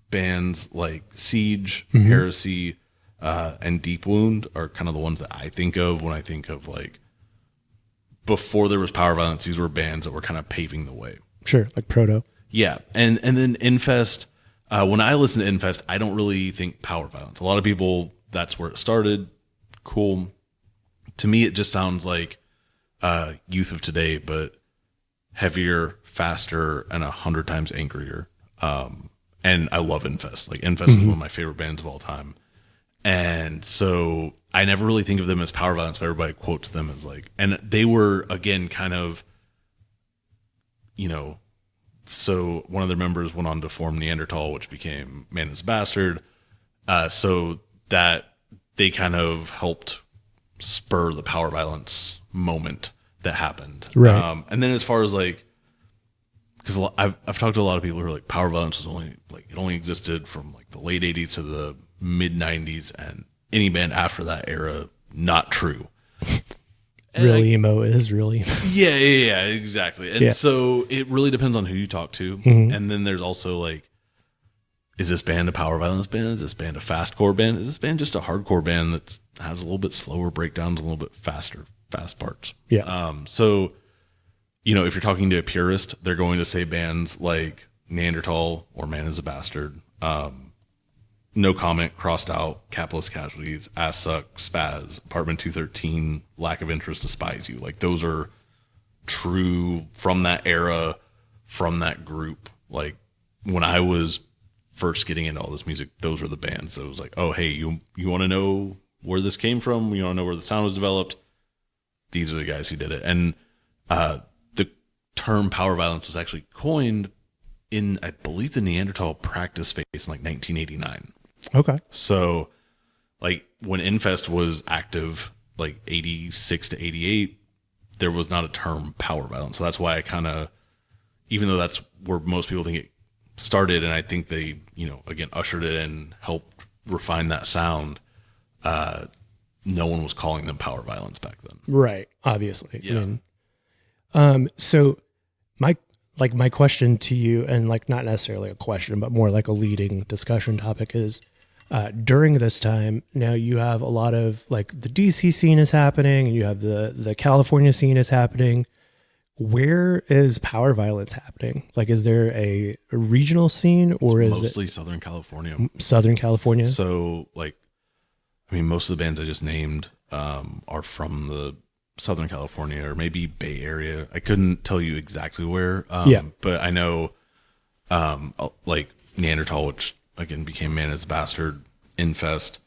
bands like Siege, Heresy, and Deep Wound are kind of the ones that I think of when I think of like before there was Powerviolence. These were bands that were kind of paving the way. Sure, like Proto. Yeah, and then Infest. When I listen to Infest, I don't really think Powerviolence. A lot of people, that's where it started. Cool. To me, it just sounds like Youth of Today, but heavier, faster, and 100 times angrier. And I love Infest. Like Infest is one of my favorite bands of all time. And so I never really think of them as Powerviolence, but everybody quotes them as like, and they were, again, kind of, so one of their members went on to form Neanderthal, which became Man is a Bastard. So that they kind of helped spur the Powerviolence moment that happened. Right. And then as far as like, because I've talked to a lot of people who are like, Powerviolence was only like, it only existed from like the late 80s to the mid 90s, and any band after that era, not true. Real emo is real emo. Yeah, exactly. And so it really depends on who you talk to. And then there's also like, is this band a Powerviolence band? Is this band a fastcore band? Is this band just a hardcore band that has a little bit slower breakdowns, a little bit fast parts? Yeah. So, if you're talking to a purist, they're going to say bands like Neanderthal or Man is a Bastard, No Comment, Crossed Out, Capitalist Casualties, Ass Suck, Spaz, Apartment 213, Lack of Interest, Despise You. Like those are true from that era, from that group. Like when I was first getting into all this music, those were the bands. So it was like, oh, hey, you want to know where this came from? You want to know where the sound was developed? These are the guys who did it. And the term Powerviolence was actually coined in, I believe, the Neanderthal practice space in like 1989. Okay. So like when Infest was active, like 86 to 88, there was not a term Powerviolence. So that's why I kind of, even though that's where most people think it started, and I think they, again, ushered it in, helped refine that sound, no one was calling them Powerviolence back then. Right. Obviously. Yeah. So my question to you, and like not necessarily a question, but more like a leading discussion topic is, during this time, now you have a lot of like the DC scene is happening and you have the California scene is happening. Where is Powerviolence happening? Like, is there a regional scene, or is it mostly Southern California? Southern California. So like, I mean, most of the bands I just named are from the Southern California or maybe Bay Area. I couldn't tell you exactly where. But I know like Neanderthal, which again became Man is a Bastard, Infest,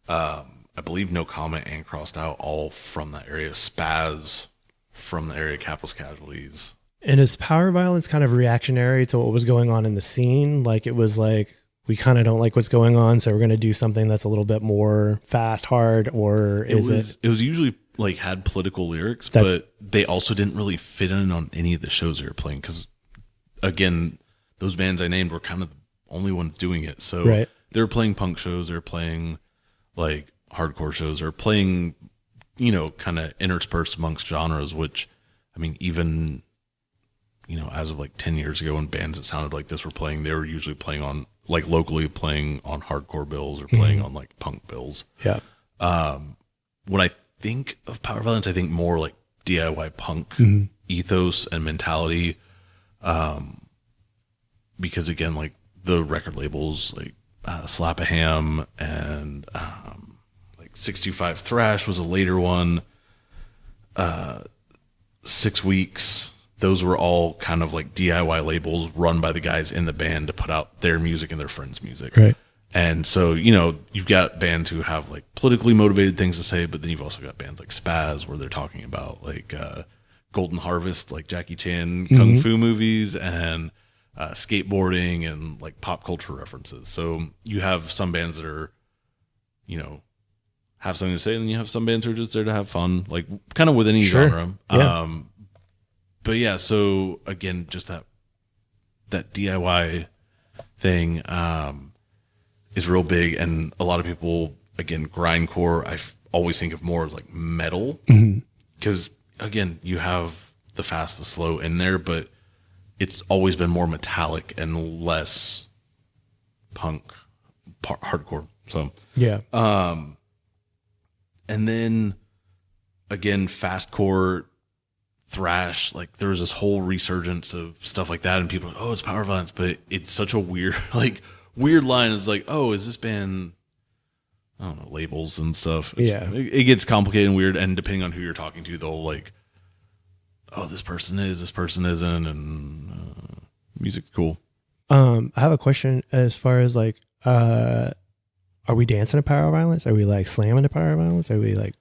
I believe No Comment and Crossed Out, all from that area. Spaz from the area, Capitalist Casualties. And is Powerviolence kind of reactionary to what was going on in the scene? Like it was like, we kind of don't like what's going on, so we're going to do something that's a little bit more fast, hard, or it was usually like had political lyrics, but they also didn't really fit in on any of the shows they were playing. Cause again, those bands I named were kind of the only ones doing it. So they're playing punk shows, they're playing like hardcore shows, or playing, kind of interspersed amongst genres, which, I mean, even, as of like 10 years ago when bands that sounded like this were playing, they were usually playing on, like locally playing on hardcore bills or playing on like punk bills. Yeah. When I think of Powerviolence, I think more like DIY punk ethos and mentality. Because again, like the record labels, like Slap a Ham and like 625 Thrash was a later one. 6 Weeks, those were all kind of like DIY labels run by the guys in the band to put out their music and their friends' music. Right. And so, you've got bands who have like politically motivated things to say, but then you've also got bands like Spaz where they're talking about like Golden Harvest, like Jackie Chan Kung Fu movies, and skateboarding and like pop culture references. So you have some bands that are, have something to say, and then you have some bands who are just there to have fun, like kind of with any genre. Yeah. But yeah, so again, just that DIY thing is real big, and a lot of people, again, grindcore, I always think of more as like metal, because again, you have the fast, the slow in there, but it's always been more metallic and less punk, hardcore. So yeah. And then again, fastcore, thrash, like there was this whole resurgence of stuff like that, and people are like, oh, it's Powerviolence, but it's such a weird line. It's like, oh, is this band, I don't know, labels and stuff. It gets complicated and weird, and depending on who you're talking to, they'll like, oh, this person isn't, and music's cool. I have a question as far as like, are we dancing to Powerviolence? Are we like slamming to Powerviolence? Are we like,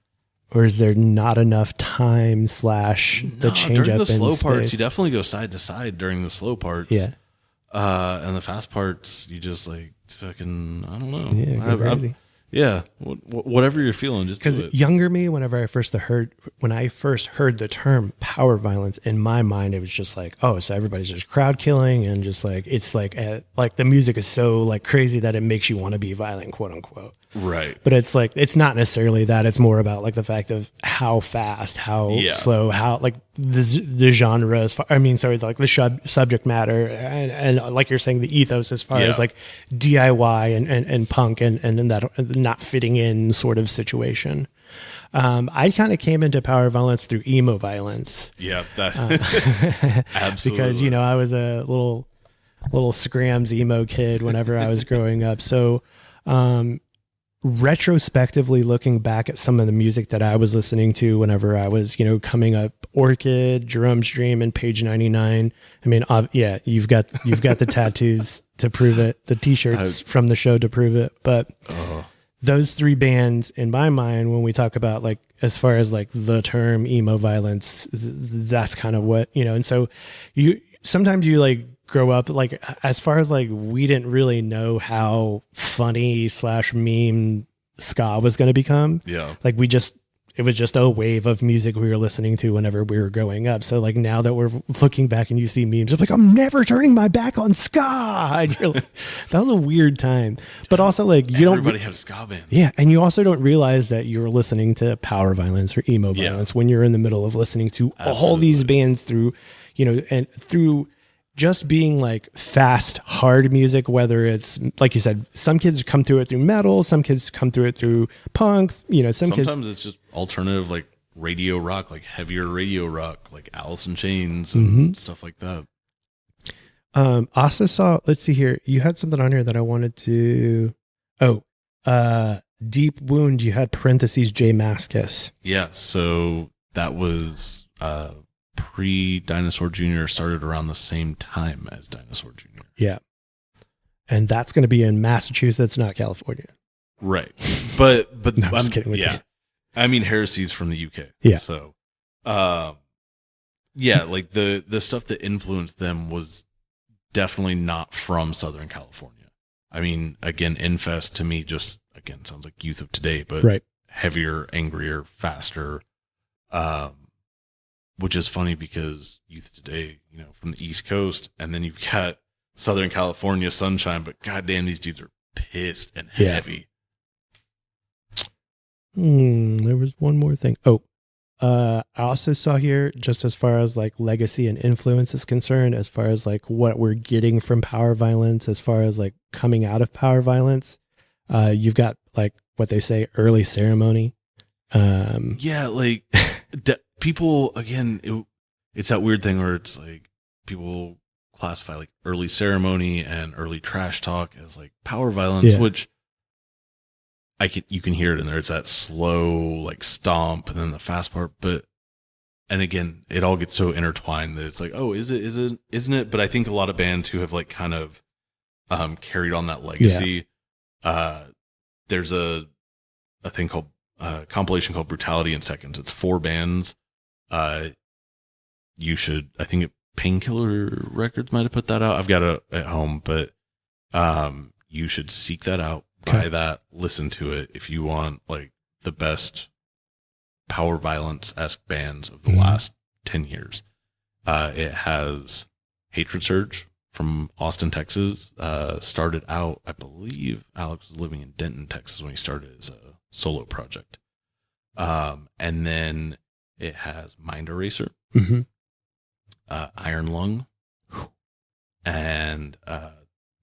or is there not enough time / the change during up the slow in parts? space? You definitely go side to side during the slow parts. Yeah. And the fast parts, you just like fucking, I don't know. Yeah, go crazy. Yeah, whatever you're feeling, just do it. Because younger me, when I first heard the term Powerviolence, in my mind it was just like, oh, so everybody's just crowd killing, and just like it's like the music is so like crazy that it makes you want to be violent, quote unquote. Right. But it's like, it's not necessarily that. It's more about like the fact of how fast, how slow, how like the genres. Like the subject matter, and like you're saying, the ethos as far as like DIY and punk and that not fitting in sort of situation. I kind of came into Powerviolence through emo violence. Yeah, that absolutely. Because I was a little scrams emo kid whenever I was growing up. So retrospectively looking back at some of the music that I was listening to whenever I was, coming up, Orchid, Jerome's Dream, and Page 99. I mean, you've got the tattoos to prove it, the t-shirts from the show to prove it. But those three bands, in my mind, when we talk about like, as far as like the term emo violence, that's kind of what, and so sometimes you like grow up, like as far as like, we didn't really know how funny / meme ska was going to become. Yeah. Like it was just a wave of music we were listening to whenever we were growing up. So like now that we're looking back and you see memes of like, I'm never turning my back on ska. And you're like, that was a weird time. But also like everybody had a ska band. Yeah. And you also don't realize that you're listening to Powerviolence or emo violence when you're in the middle of listening to all these bands through, and through just being like fast, hard music, whether it's, like you said, some kids come through it through metal, some kids come through it through punk, sometimes it's just alternative, like radio rock, like heavier radio rock, like Alice in Chains and stuff like that. Also saw, let's see here, you had something on here that I wanted to, Deep Wound, you had parentheses J Mascis. Yeah, so that was pre-Dinosaur Jr. started around the same time as Dinosaur Jr. Yeah. And that's going to be in Massachusetts, not California. Right. But no, I'm just kidding with you. I mean, Heresy's from the UK. Yeah. So, like the stuff that influenced them was definitely not from Southern California. I mean, again, Infest to me just, again, sounds like Youth of Today, but heavier, angrier, faster, which is funny because Youth Today, from the East Coast, and then you've got Southern California sunshine, but goddamn, these dudes are pissed and heavy. There was one more thing. I also saw here, just as far as like legacy and influence is concerned, as far as like what we're getting from Powerviolence, as far as like coming out of Powerviolence, you've got like what they say, early ceremony. Like people, again, it's that weird thing where it's like people classify like early ceremony and early trash talk as like Powerviolence, which you can hear it in there. It's that slow like stomp and then the fast part, and again, it all gets so intertwined that it's like, oh, isn't it? But I think a lot of bands who have like kind of carried on that legacy, there's a thing called compilation called Brutality in Seconds. It's 4 bands. You should, I think Painkiller Records might have put that out. I've got it at home, but you should seek that out. Buy that, listen to it if you want like the best Powerviolence-esque bands of the last 10 years. It has Hatred Surge from Austin, Texas. Started out, I believe Alex was living in Denton, Texas when he started his solo project. And then it has Mind Eraser, Iron Lung, and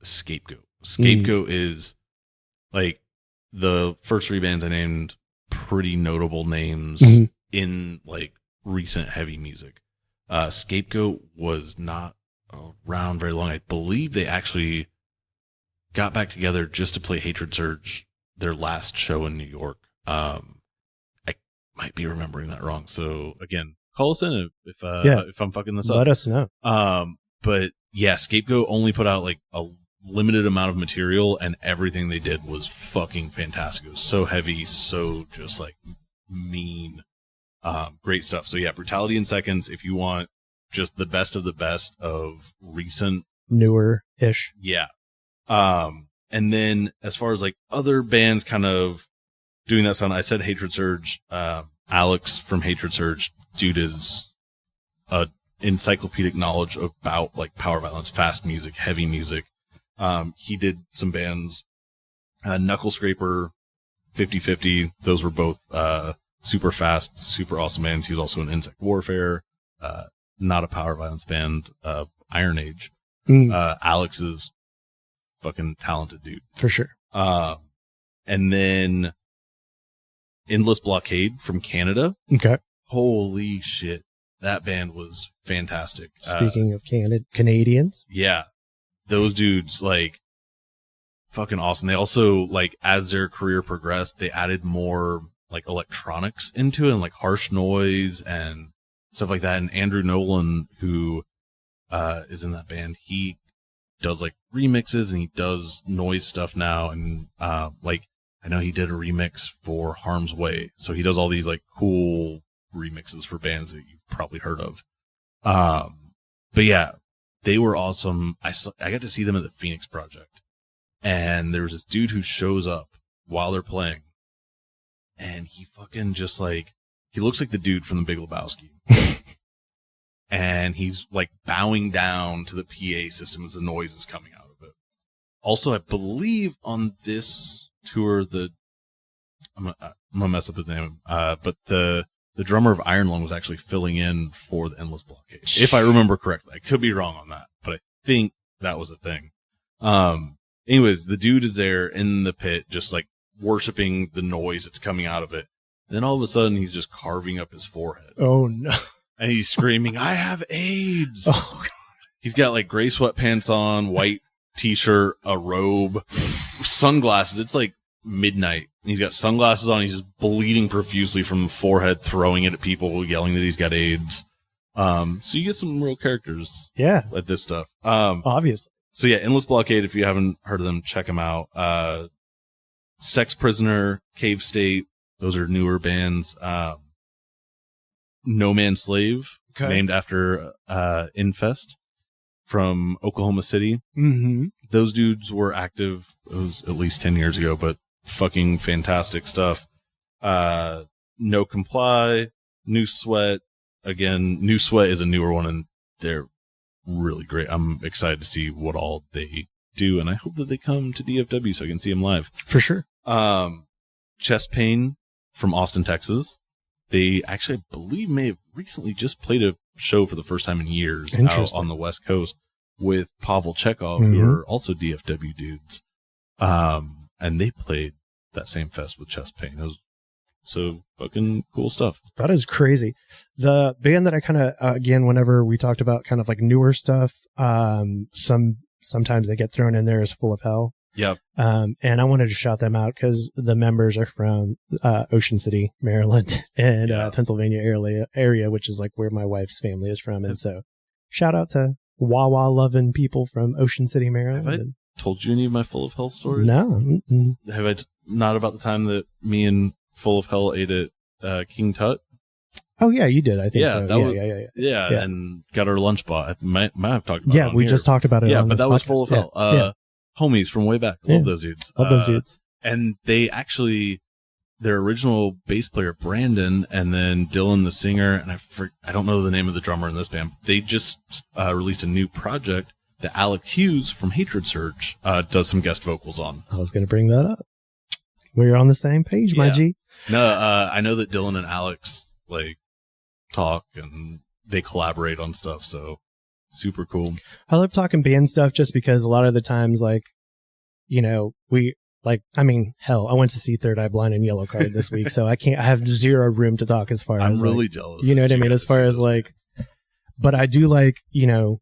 Scapegoat. Scapegoat is like the first 3 bands I named, pretty notable names in like recent heavy music. Scapegoat was not around very long. I believe they actually got back together just to play Hatred Surge, their last show in New York. I might be remembering that wrong. So again, call us in if I'm fucking this up. Let us know. But yeah, Scapegoat only put out like a limited amount of material, and everything they did was fucking fantastic. It was so heavy, so just like mean, great stuff. So yeah, Brutality in Seconds, if you want just the best of recent, newer ish. Yeah. And then as far as like other bands kind of doing that sound, I said Hatred Surge. Alex from Hatred Surge, dude is encyclopedic knowledge about like Powerviolence, fast music, heavy music. He did some bands, Knuckle Scraper, 50/50. Those were both super fast, super awesome bands. He was also in Insect Warfare, not a Powerviolence band, Iron Age. Alex is fucking talented dude. For sure. And then Endless Blockade from Canada. Okay. Holy shit. That band was fantastic. Speaking of Canadians. Yeah. Those dudes, like, fucking awesome. They also, like, as their career progressed, they added more, like, electronics into it and, like, harsh noise and stuff like that. And Andrew Nolan, who is in that band, he does, like, remixes and he does noise stuff now. And, like, I know he did a remix for Harm's Way. So he does all these, like, cool remixes for bands that you've probably heard of. But yeah, they were awesome. I got to see them at the Phoenix Project, and there was this dude who shows up while they're playing, and he fucking just like, he looks like the dude from The Big Lebowski. And he's like bowing down to the PA system as the noise is coming out of it. Also, I believe on this tour, I'm gonna mess up his name, but the drummer of Iron Lung was actually filling in for the Endless Blockade, if I remember correctly. I could be wrong on that, but I think that was a thing. Anyways, the dude is there in the pit, just like worshiping the noise that's coming out of it. Then all of a sudden, he's just carving up his forehead. Oh no! And he's screaming, "I have AIDS!" Oh god! He's got like gray sweatpants on, white t-shirt, a robe, sunglasses. It's like midnight. He's got sunglasses on. He's just bleeding profusely from the forehead, throwing it at people, yelling that he's got AIDS. So you get some real characters. Yeah. At this stuff. Obviously. So yeah, Endless Blockade, if you haven't heard of them, check them out. Sex Prisoner, Cave State, those are newer bands. No Man's Slave, named after Infest from Oklahoma City. Mm-hmm. Those dudes were active, it was at least 10 years ago, but fucking fantastic stuff. No Comply, New Sweat. Again, New Sweat is a newer one, and they're really great. I'm excited to see what all they do, and I hope that they come to DFW so I can see them live. For sure. Chest Pain from Austin, Texas. They actually, I believe, may have recently just played a show for the first time in years out on the West Coast with Pavel Chekhov, who are also DFW dudes. And they played that same fest with Chest Pain. It was so fucking cool stuff. That is crazy. The band that I kind of, again, whenever we talked about kind of like newer stuff, sometimes they get thrown in there as Full of Hell. Yep. And I wanted to shout them out because the members are from Ocean City, Maryland, and Pennsylvania area, which is like where my wife's family is from. And so shout out to Wawa loving people from Ocean City, Maryland. Have I told you any of my Full of Hell stories? No. Have I not about the time that me and Full of Hell ate at King Tut? Oh yeah, you did. I think so. Yeah, and got our lunch bought. I might have talked about it. Yeah, we just talked about it. Yeah, on but this that was podcast. Full of Hell. Homies from way back. Love those dudes. Love those dudes. And they actually, their original bass player, Brandon, and then Dylan, the singer, and I don't know the name of the drummer in this band. They just released a new project that Alec Hughes from Hatred Surge does some guest vocals on. I was going to bring that up. We're on the same page, my G. No, I know that Dylan and Alex like talk and they collaborate on stuff, so super cool. I love talking band stuff just because a lot of the times, like, you know, I went to see Third Eye Blind and Yellow Card this week, so I have zero room to talk as far as I'm really like, jealous. You know what I mean? As far as like, but I do like, you know,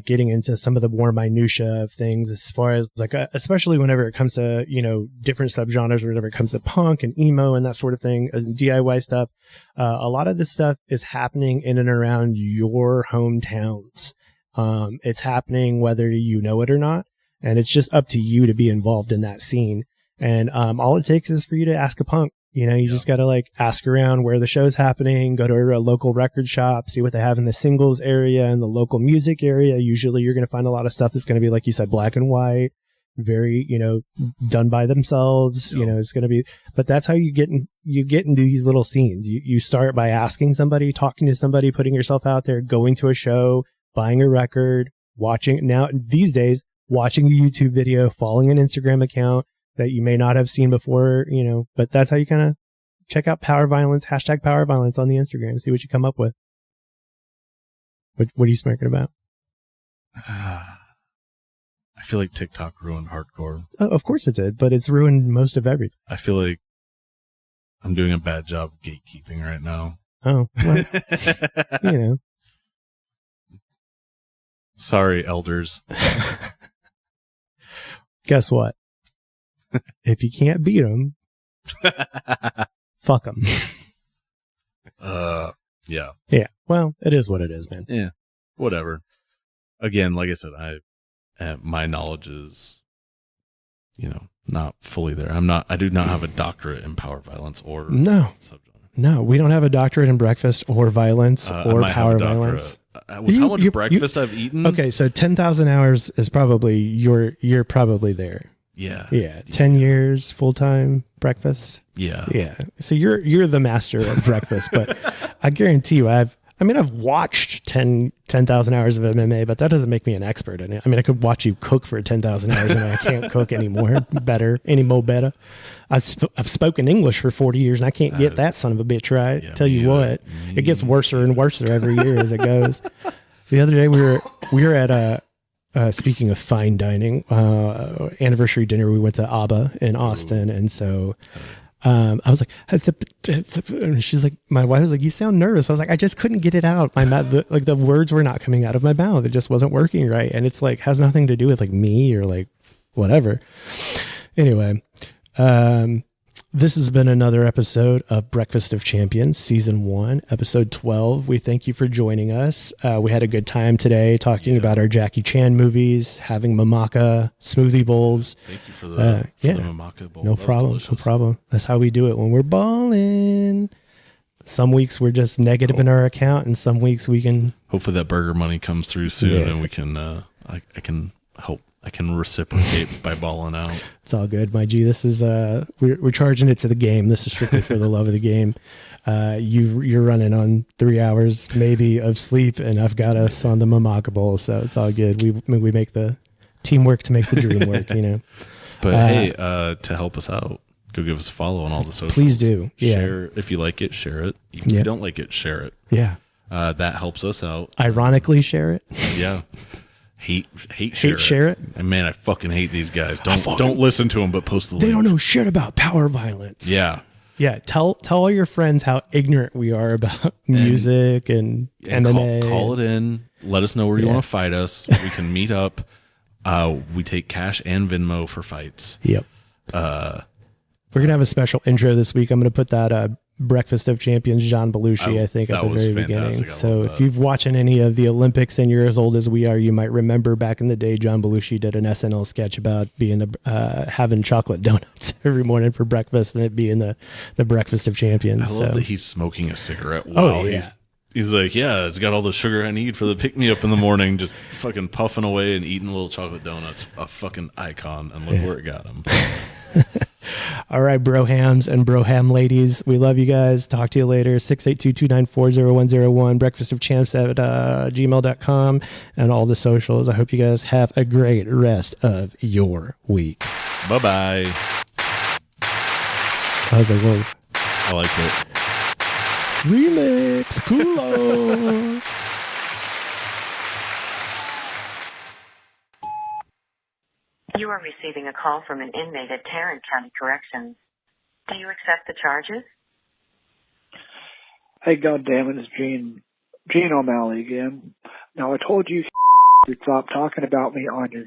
getting into some of the more minutia of things as far as like, especially whenever it comes to, you know, different subgenres, or whenever it comes to punk and emo and that sort of thing, DIY stuff. A lot of this stuff is happening in and around your hometowns. It's happening whether you know it or not. And it's just up to you to be involved in that scene. And all it takes is for you to ask a punk. You know, you just got to like ask around where the show's happening, go to a local record shop, see what they have in the singles area and the local music area. Usually you're going to find a lot of stuff that's going to be, like you said, black and white, very, you know, done by themselves. Yep. You know, it's going to be, but that's how you get into these little scenes. You start by asking somebody, talking to somebody, putting yourself out there, going to a show, buying a record, watching now these days, watching a YouTube video, following an Instagram account that you may not have seen before, you know, but that's how you kind of check out Powerviolence, #Powerviolence on the Instagram, see what you come up with. What are you smirking about? I feel like TikTok ruined hardcore. Oh, of course it did, but it's ruined most of everything. I feel like I'm doing a bad job of gatekeeping right now. Oh, well, you know. Sorry, elders. Guess what? If you can't beat them, fuck them. Yeah. Yeah. Well, it is what it is, man. Yeah. Whatever. Again, like I said, my knowledge is, you know, not fully there. I do not have a doctorate in power violence or subgenre. No, we don't have a doctorate in breakfast or violence or power violence. With how much breakfast I've eaten? Okay, so 10,000 hours is probably you're probably there. Yeah. Yeah. 10 years full-time breakfast. Yeah. Yeah. So you're the master of breakfast, but I guarantee you I've watched 10,000 hours of MMA, but that doesn't make me an expert in it. I mean, I could watch you cook for 10,000 hours and I can't cook any more better. I've spoken English for 40 years and I can't get that son of a bitch right. Yeah, tell you what, it gets worse and worse every year as it goes. The other day we were at speaking of fine dining, anniversary dinner, we went to ABBA in Austin. And so I was like, and she's like, my wife was like, you sound nervous. I was like, I just couldn't get it out. My mouth, the words were not coming out of my mouth. It just wasn't working right. And it's like, has nothing to do with like me or like whatever. Anyway, this has been another episode of Breakfast of Champions, Season 1, Episode 12. We thank you for joining us. We had a good time today talking about our Jackie Chan movies, having mamaka smoothie bowls. Thank you for the mamaka bowl. No problem. That's how we do it when we're balling. Some weeks we're just negative in our account, and some weeks we can... Hopefully that burger money comes through soon, and we can... I can help I can reciprocate by balling out. It's all good, my G. This is we're charging it to the game. This is strictly for the love of the game. You're running on 3 hours maybe of sleep, and I've got us on the Mamaka Bowl, so it's all good. We make the teamwork to make the dream work, you know. But hey, to help us out, go give us a follow on all the socials. Please do. Yeah. Share if you like it, share it. Even if you don't like it, share it. Yeah. That helps us out. Ironically, share it. Yeah. Hate share it. And man, I fucking hate these guys. Don't listen to them, but post the link. They don't know shit about power violence. Yeah. Yeah. Tell all your friends how ignorant we are about music and MMA. Call it in. Let us know where you want to fight us. We can meet up. We take cash and Venmo for fights. Yep. We're going to have a special intro this week. I'm going to put that Breakfast of Champions John Belushi, I think, at the very beginning. So if you've watching any of the Olympics and you're as old as we are, you might remember back in the day, John Belushi did an SNL sketch about being having chocolate donuts every morning for breakfast, and it being the Breakfast of Champions. I love that he's smoking a cigarette while he's like, yeah, it's got all the sugar I need for the pick-me-up in the morning, just fucking puffing away and eating little chocolate donuts. A fucking icon, and look where it got him. All right, brohams and broham ladies, we love you guys. Talk to you later. 682-294-0101, breakfastofchamps at gmail.com, and all the socials. I hope you guys have a great rest of your week. Bye-bye. I was like, whoa. I like it. Remix, cool. You are receiving a call from an inmate at Tarrant County Corrections. Do you accept the charges? Hey, goddammit, it's Gene O'Malley again. Now, I told you to stop talking about me on your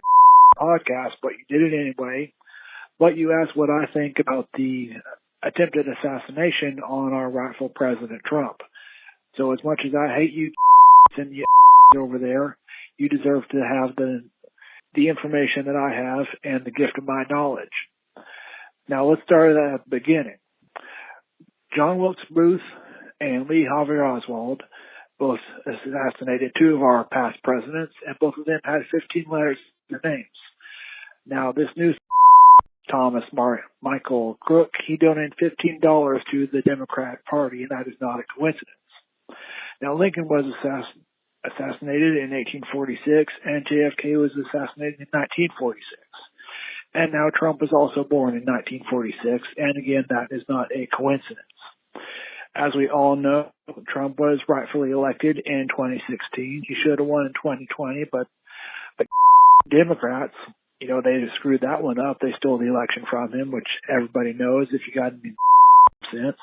podcast, but you did it anyway. But you asked what I think about the attempted assassination on our rightful President Trump. So as much as I hate you and you over there, you deserve to have the information that I have and the gift of my knowledge. Now let's start at the beginning. John Wilkes Booth and Lee Harvey Oswald both assassinated two of our past presidents, and both of them had 15 letters in their names. Now this new Thomas Michael Crook, he donated $15 to the Democratic Party, and that is not a coincidence. Now Lincoln was assassinated in 1846, and JFK was assassinated in 1946. And now Trump was also born in 1946, and again, that is not a coincidence. As we all know, Trump was rightfully elected in 2016. He should have won in 2020, but the Democrats, they screwed that one up. They stole the election from him, which everybody knows if you got any sense.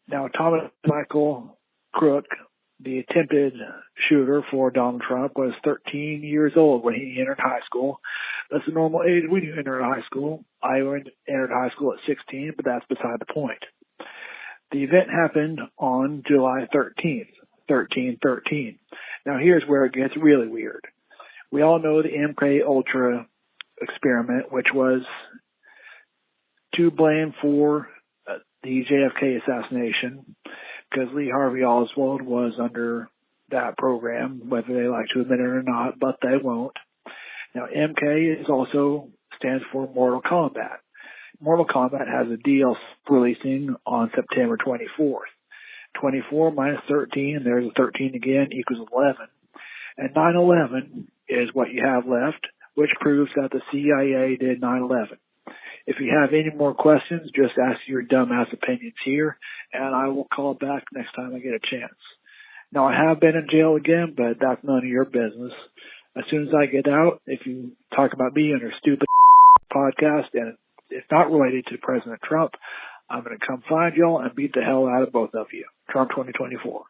Now, Thomas Michael Crook, the attempted shooter for Donald Trump, was 13 years old when he entered high school. That's the normal age when you enter high school. I entered high school at 16, but that's beside the point. The event happened on July 13th, 13/13. Now here's where it gets really weird. We all know the MK Ultra experiment, which was to blame for the JFK assassination, because Lee Harvey Oswald was under that program, whether they like to admit it or not, but they won't. Now, MK stands for Mortal Kombat. Mortal Kombat has a DLC releasing on September 24th. 24 minus 13, there's a 13 again, equals 11. And 9/11 is what you have left, which proves that the CIA did 9/11. If you have any more questions, just ask your dumbass opinions here, and I will call back next time I get a chance. Now, I have been in jail again, but that's none of your business. As soon as I get out, if you talk about me on your stupid podcast and it's not related to President Trump, I'm going to come find y'all and beat the hell out of both of you. Trump 2024.